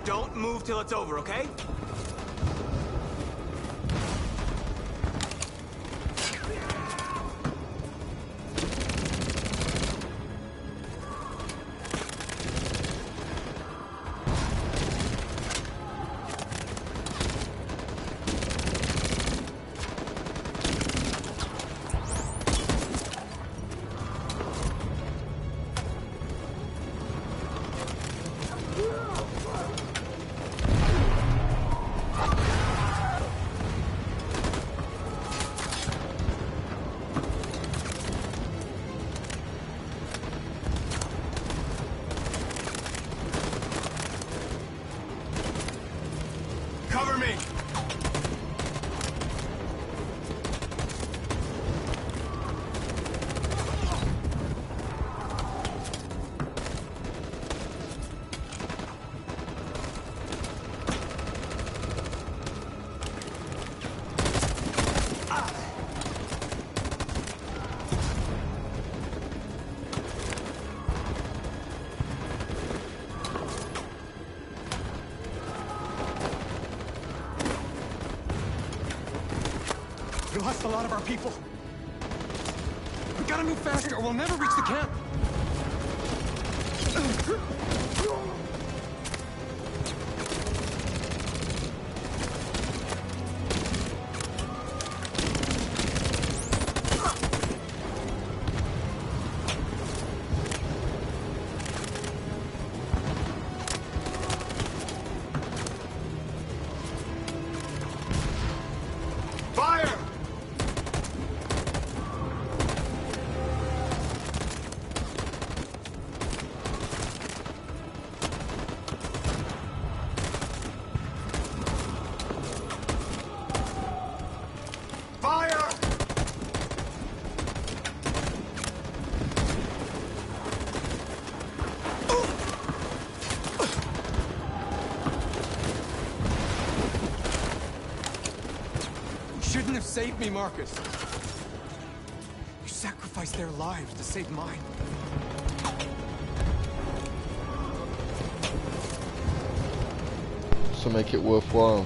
Don't move till it's over, okay? Cover me! We lost a lot of our people. We gotta move faster or we'll never reach the camp. Fire! Fire! You shouldn't have saved me, Marcus. You sacrificed their lives to save mine. So make it worthwhile.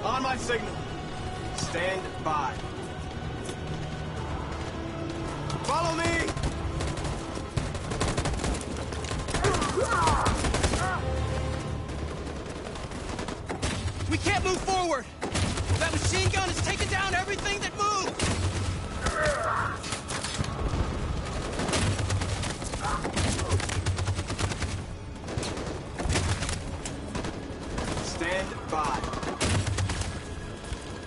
On my signal. Stand by. Follow me! We can't move forward! That machine gun is taking down everything that moves! Stand by.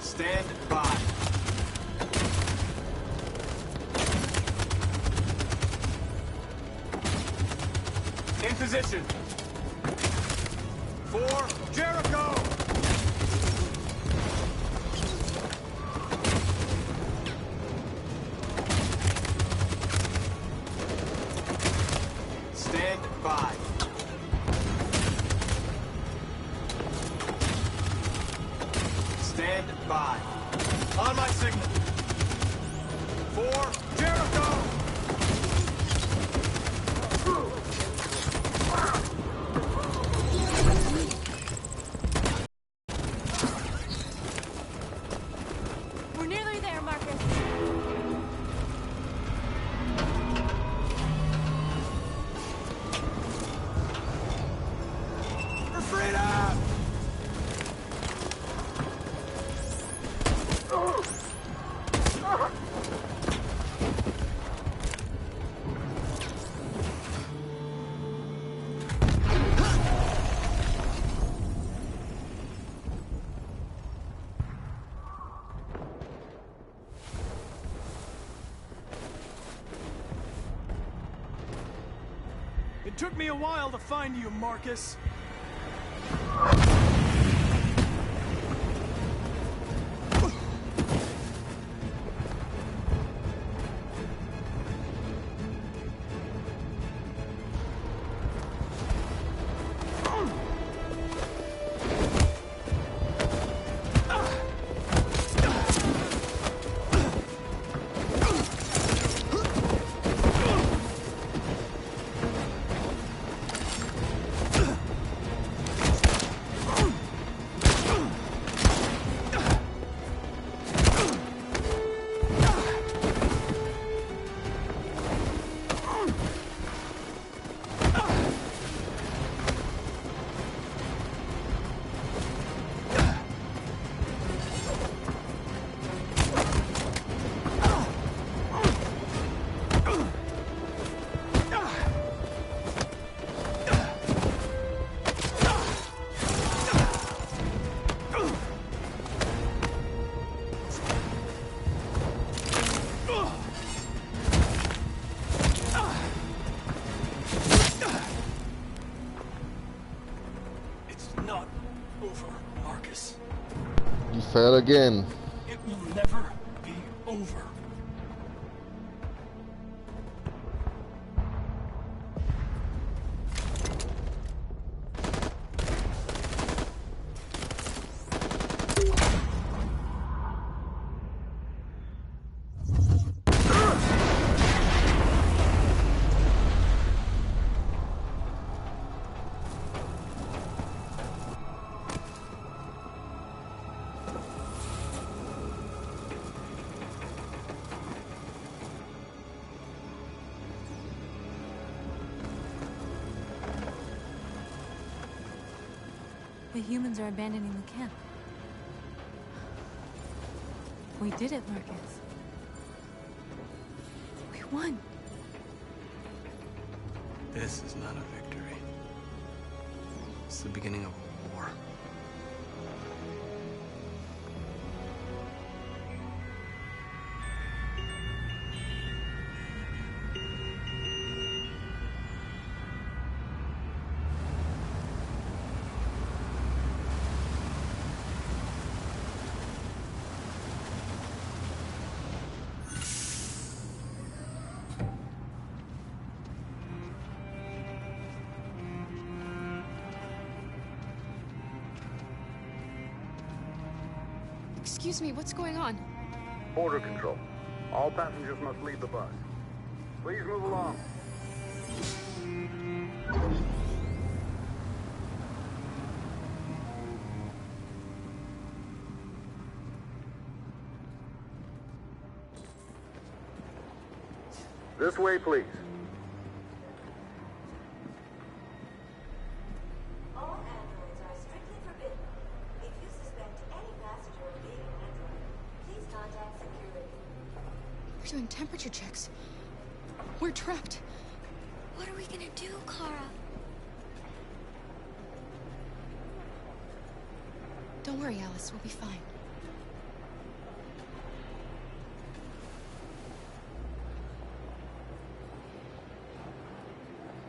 Stand by. In position. For Jericho! Stand by. Stand by. On my signal. For Jericho! We're nearly there, Marcus. It took me a while to find you, Marcus. You fail again. It will never be over. The humans are abandoning the camp. We did it, Marcus. We won. This is not a victory. It's the beginning of a war. Excuse me, what's going on? Border control. All passengers must leave the bus. Please move along. This way, please. All androids are strictly forbidden. If you suspect any passenger of being an android, please contact security. We're doing temperature checks. We're trapped. What are we gonna do, Kara? Don't worry, Alice. We'll be fine.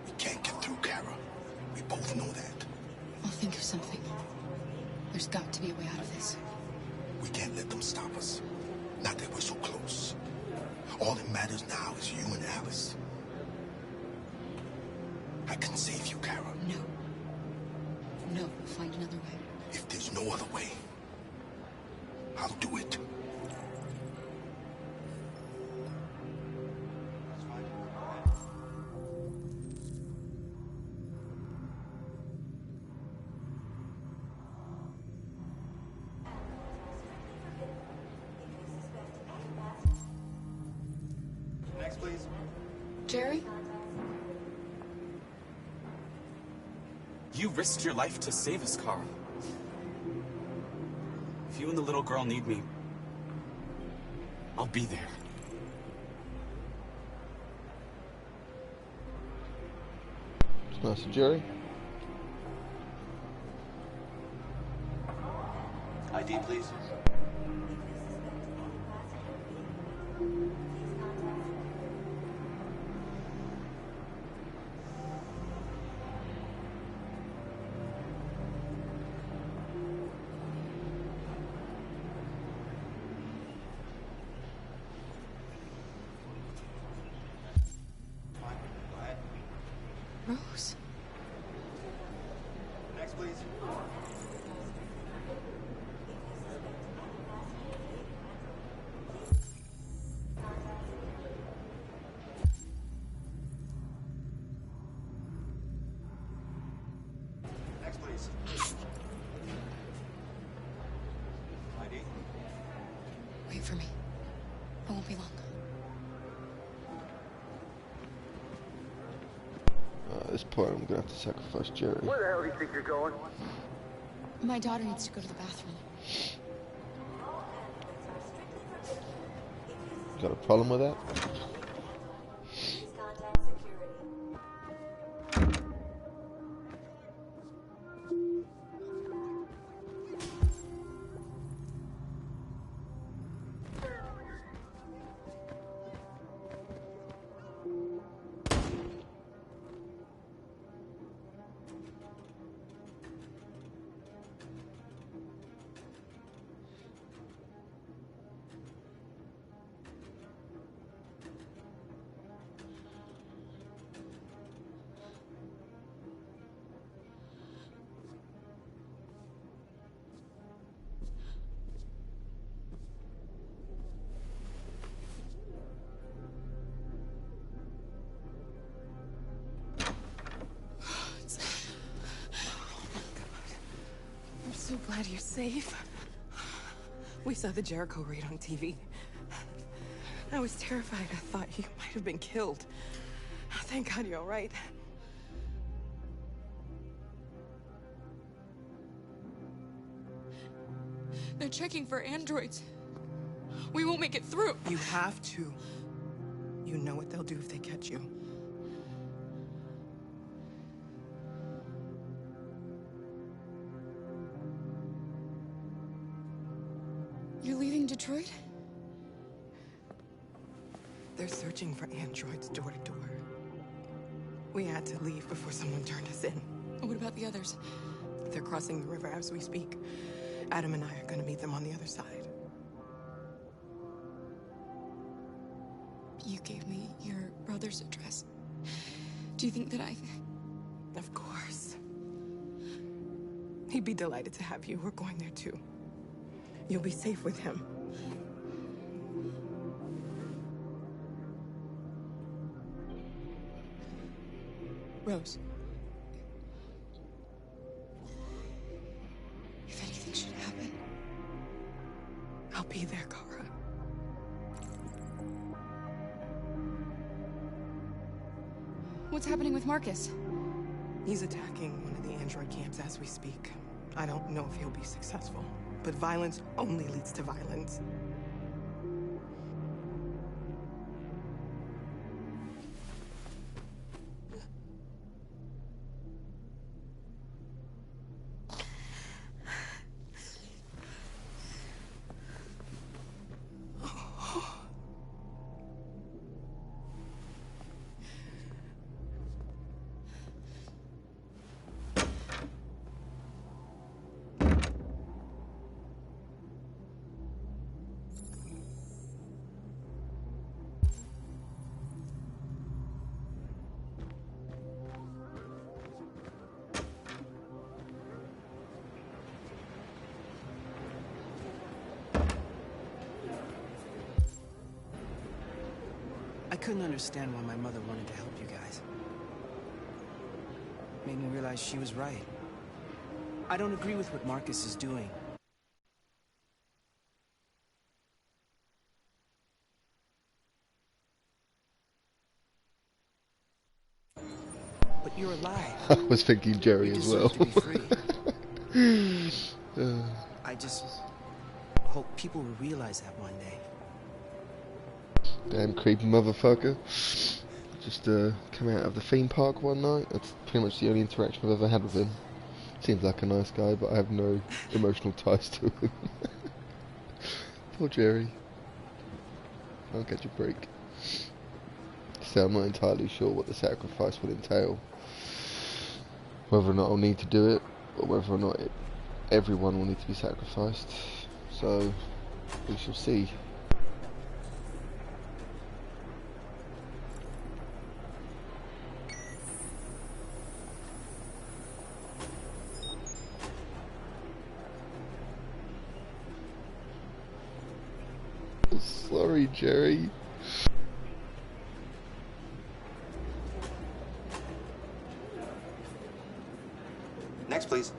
We can't get through, Kara. We both know that. I'll think of something. There's got to be a way out of this. We can't let them stop us. Not that we're so close. All that matters now is you and Alice. I can save you, Kara. No. No, we'll find another way. If there's no other way, I'll do it. Next, please. Jerry? You risked your life to save us, Carl. If you and the little girl need me, I'll be there. Master Jerry? ID, please. won't be long. At this point, I'm gonna have to sacrifice Jerry. Where the hell do you think you're going? My daughter needs to go to the bathroom. Got a problem with that? I'm so glad you're safe. We saw the Jericho raid on TV. I was terrified. I thought you might have been killed. Thank God you're all right. They're checking for androids. We won't make it through. You have to. You know what they'll do if they catch you. You're leaving Detroit? They're searching for androids door to door. We had to leave before someone turned us in. What about the others? They're crossing the river as we speak. Adam and I are going to meet them on the other side. You gave me your brother's address. Do you think that Of course. He'd be delighted to have you. We're going there too. You'll be safe with him. Rose. If anything should happen, I'll be there, Kara. what's happening with Marcus? He's attacking one of the android camps as we speak. I don't know if he'll be successful, but violence only leads to violence. I couldn't understand why my mother wanted to help you guys. Made me realize she was right. I don't agree with what Marcus is doing. But you're alive. I was thinking Jerry as well. To be free. I just hope people will realize that one day. Damn creepy motherfucker. Just come out of the theme park one night. That's pretty much the only interaction I've ever had with him. Seems like a nice guy, but I have no emotional ties to him. Poor Jerry. I'll catch a break. So I'm not entirely sure what the sacrifice would entail. Whether or not I'll need to do it, or whether or not everyone will need to be sacrificed. So, we shall see. Sorry, Jerry. Next, please.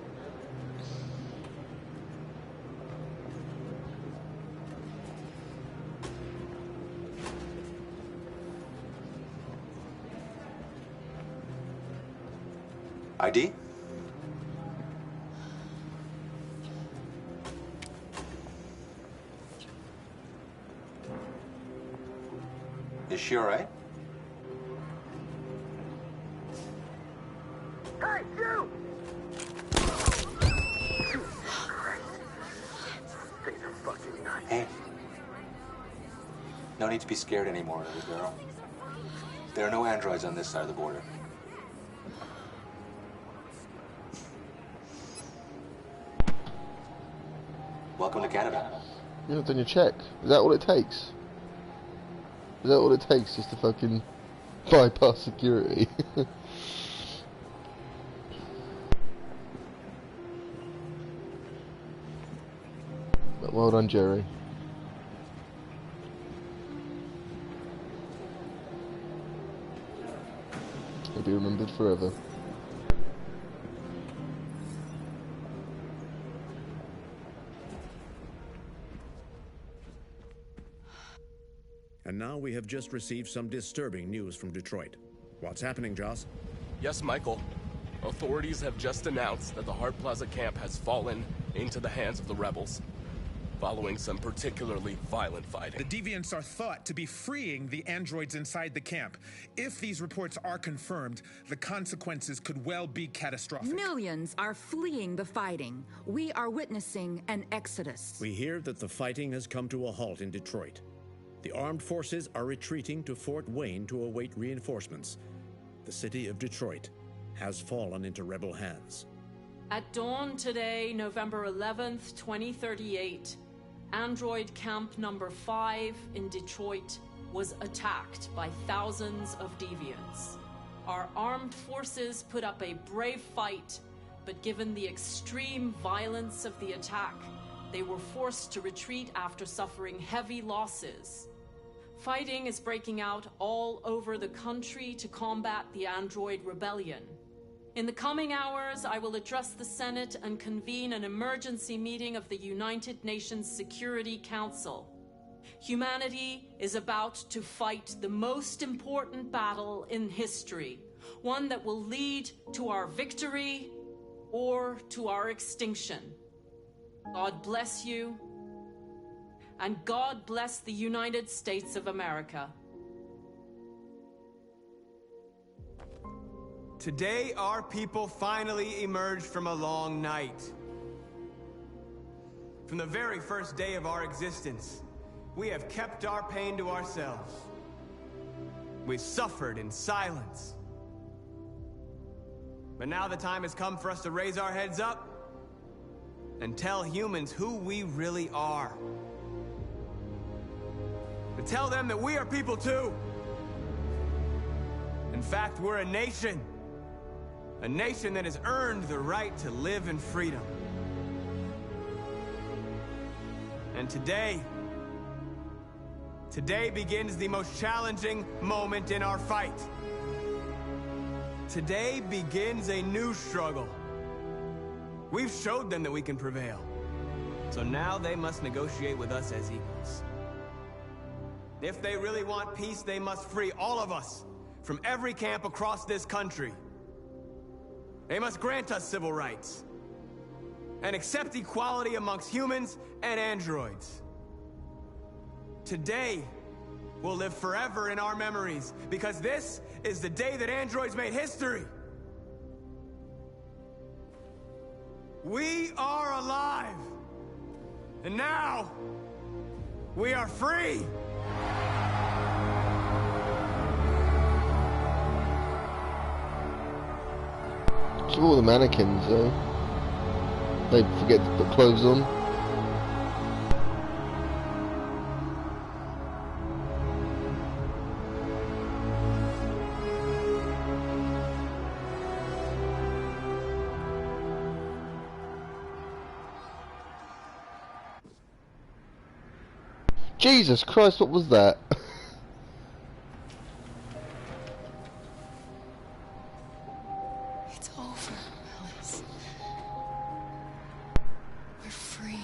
ID? Is she alright? Hey, you! Hey. No need to be scared anymore, little girl. There are no androids on this side of the border. Welcome to Canada. You've not done your check. Is that all it takes? Is that all it takes just to fucking bypass security? But well done, Jerry. He'll be remembered forever. And now we have just received some disturbing news from Detroit. What's happening, Joss? Yes, Michael. Authorities have just announced that the Hart Plaza camp has fallen into the hands of the rebels, following some particularly violent fighting. The deviants are thought to be freeing the androids inside the camp. If these reports are confirmed, the consequences could well be catastrophic. Millions are fleeing the fighting. We are witnessing an exodus. We hear that the fighting has come to a halt in Detroit. The armed forces are retreating to Fort Wayne to await reinforcements. The city of Detroit has fallen into rebel hands. At dawn today, November 11th, 2038, Android Camp Number 5 in Detroit was attacked by thousands of deviants. Our armed forces put up a brave fight, but given the extreme violence of the attack, they were forced to retreat after suffering heavy losses. Fighting is breaking out all over the country to combat the Android Rebellion. In the coming hours, I will address the Senate and convene an emergency meeting of the United Nations Security Council. Humanity is about to fight the most important battle in history, one that will lead to our victory or to our extinction. God bless you, and God bless the United States of America. Today, our people finally emerged from a long night. From the very first day of our existence, we have kept our pain to ourselves. We've suffered in silence. But now the time has come for us to raise our heads up and tell humans who we really are. To tell them that we are people too. In fact, we're a nation. A nation that has earned the right to live in freedom. And today begins the most challenging moment in our fight. Today begins a new struggle. We've showed them that we can prevail. So now they must negotiate with us as equals. If they really want peace, they must free all of us from every camp across this country. They must grant us civil rights and accept equality amongst humans and androids. Today will live forever in our memories because this is the day that androids made history. We are alive, and now we are free. So all the mannequins, they forget to put clothes on. Jesus Christ, what was that? It's over, Alice. We're free.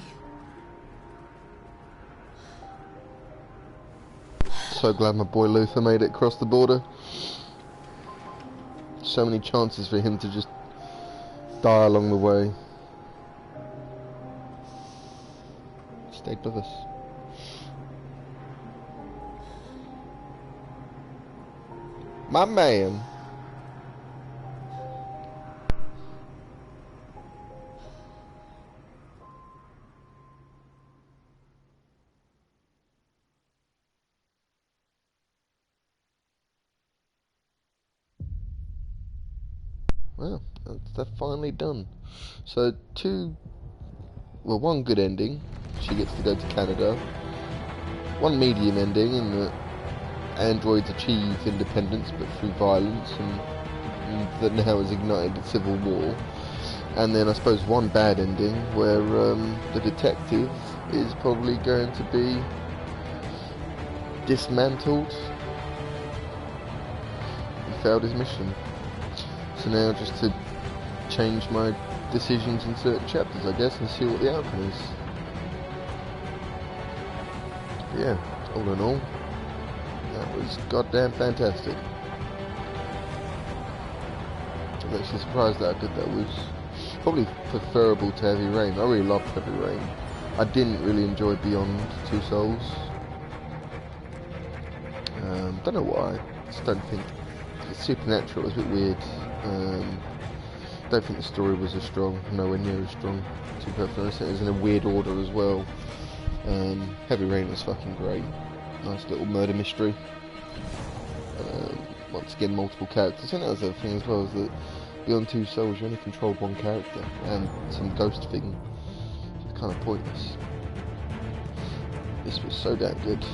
So glad my boy Luther made it across the border. So many chances for him to just die along the way. Stay with us. My man. Well, that's finally done. So one good ending. She gets to go to Canada. One medium ending in that androids achieve independence but through violence, and that now has ignited a civil war. And then I suppose one bad ending where the detective is probably going to be dismantled. He failed his mission. So now just to change my decisions in certain chapters, I guess, and see what the outcome is. But yeah, all in all, that was goddamn fantastic. I was actually surprised at how good that was. Probably preferable to Heavy Rain. I really loved Heavy Rain. I didn't really enjoy Beyond Two Souls. Don't know why. Just don't think it's Supernatural. It was a bit weird. Don't think the story was as strong. Nowhere near as strong. To be perfectly honest, it was in a weird order as well. Heavy Rain was fucking great. Nice little murder mystery. Once again, multiple characters. I think that was the other thing as well, is that Beyond Two Souls, you only controlled one character, and some ghost thing. It's kind of pointless. This was so damn good.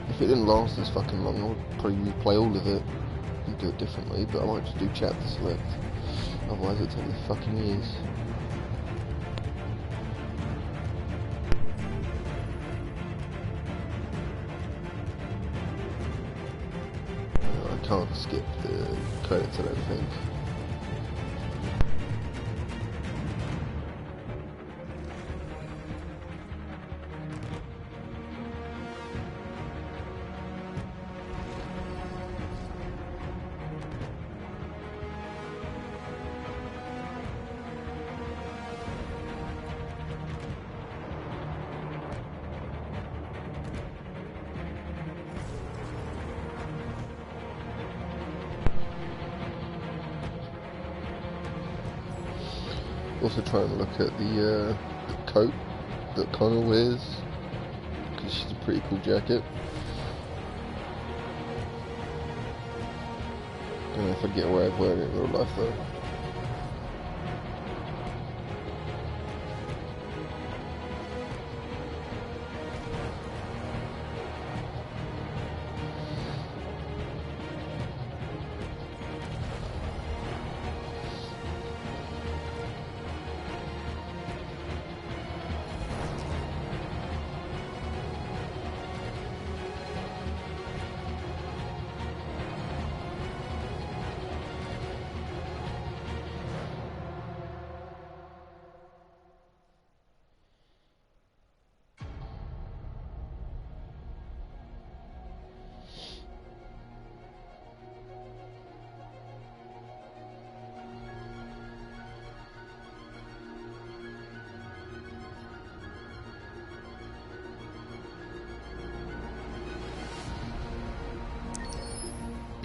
If it didn't last as fucking long, I would probably replay all of it and do it differently, but I might just do chapter select. Otherwise it'll take me fucking years. I can't skip the credits, I don't think. Also trying to look at the coat that Connor wears, because she's a pretty cool jacket. Don't know if I'd get away with wearing it in real life though.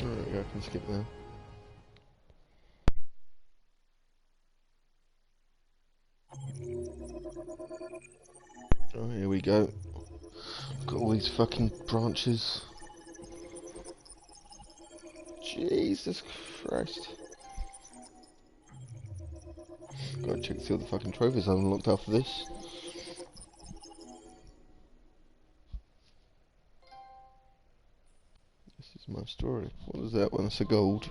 Alright, I can skip now. Oh, here we go. Got all these fucking branches. Jesus Christ. Gotta check to see all the fucking trophies I've unlocked after this. This is my story. What is that one? It's a gold.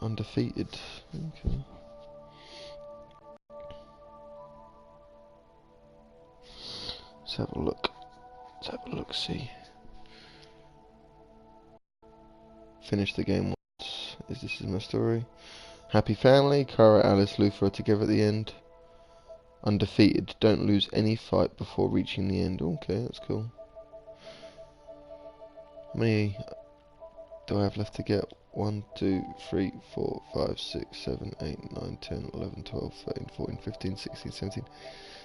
Undefeated. Okay. Let's have a look. Let's have a look, see. Finish the game once. This is my story. Happy family. Kara, Alice, Luther are together at the end. Undefeated. Don't lose any fight before reaching the end. Okay, that's cool. How many do I have left to get? 1, 2, 3, 4, 5, 6, 7, 8, 9, 10, 11, 12, 13, 14, 15, 16, 17.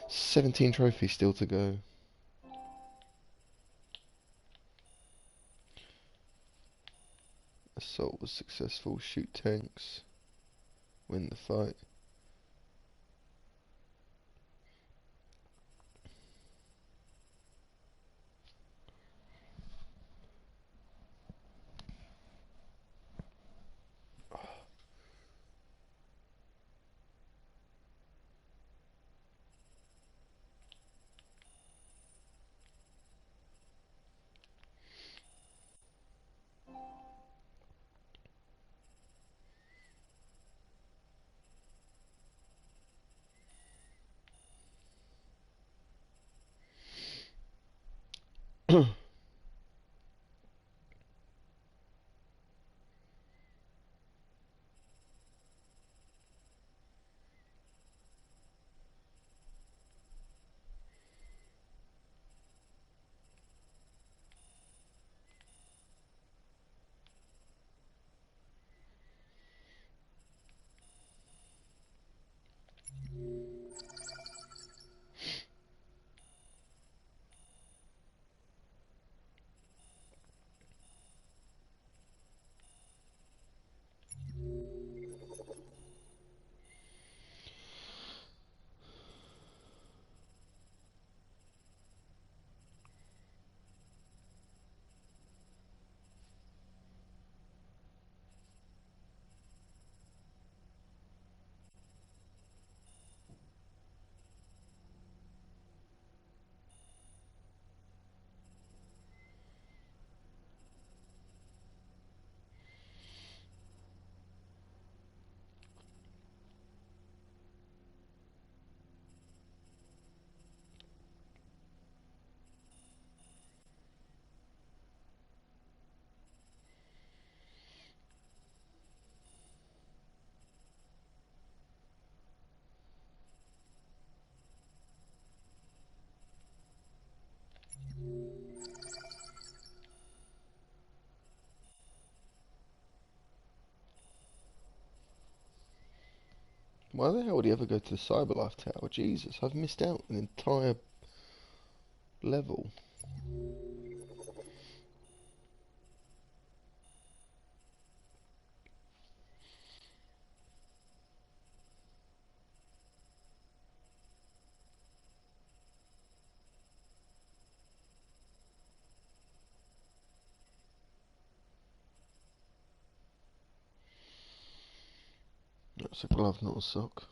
17 trophies still to go. Assault was successful. Shoot tanks. Win the fight. Why the hell would he ever go to the Cyberlife Tower? Jesus, I've missed out an entire level. That's a glove, not a sock.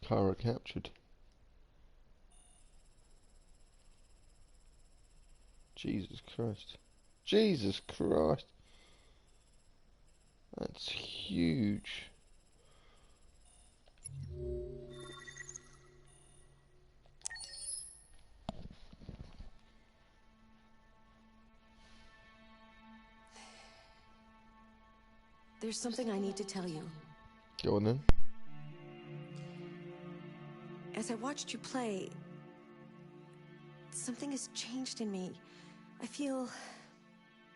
Kara captured. Jesus Christ. Jesus Christ. That's huge. There's something I need to tell you. Go on then. As I watched you play, something has changed in me. I feel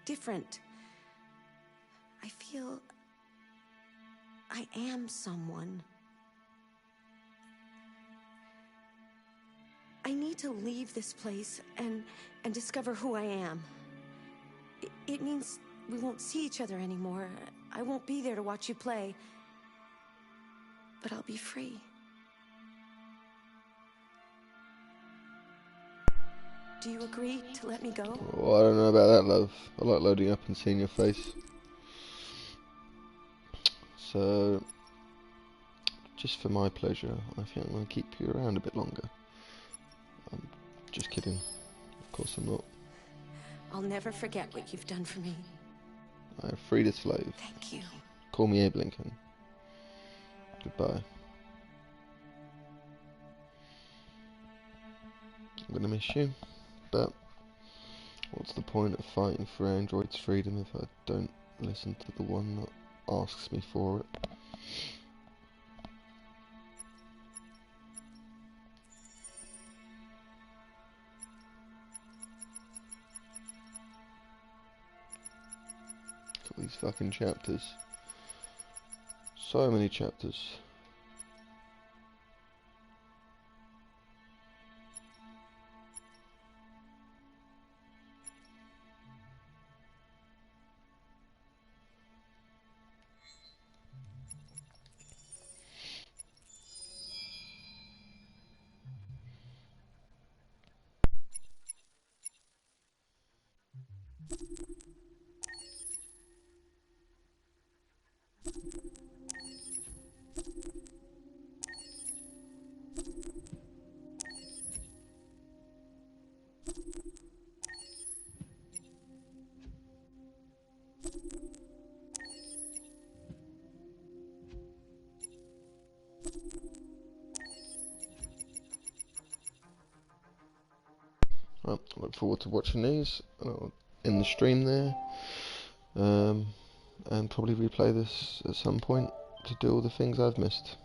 different. I feel I am someone. I need to leave this place and discover who I am. It means we won't see each other anymore. I won't be there to watch you play. but I'll be free. Do you agree to let me go? Oh, I don't know about that, love. I like loading up and seeing your face. So, just for my pleasure, I think I'm going to keep you around a bit longer. I'm just kidding. Of course I'm not. I'll never forget what you've done for me. I have freed a slave. Thank you. Call me Abe Lincoln. Goodbye. I'm going to miss you, but what's the point of fighting for Android's freedom if I don't listen to the one that asks me for it? All these fucking chapters. So many chapters. Well, I look forward to watching these in the stream there, and probably replay this at some point to do all the things I've missed.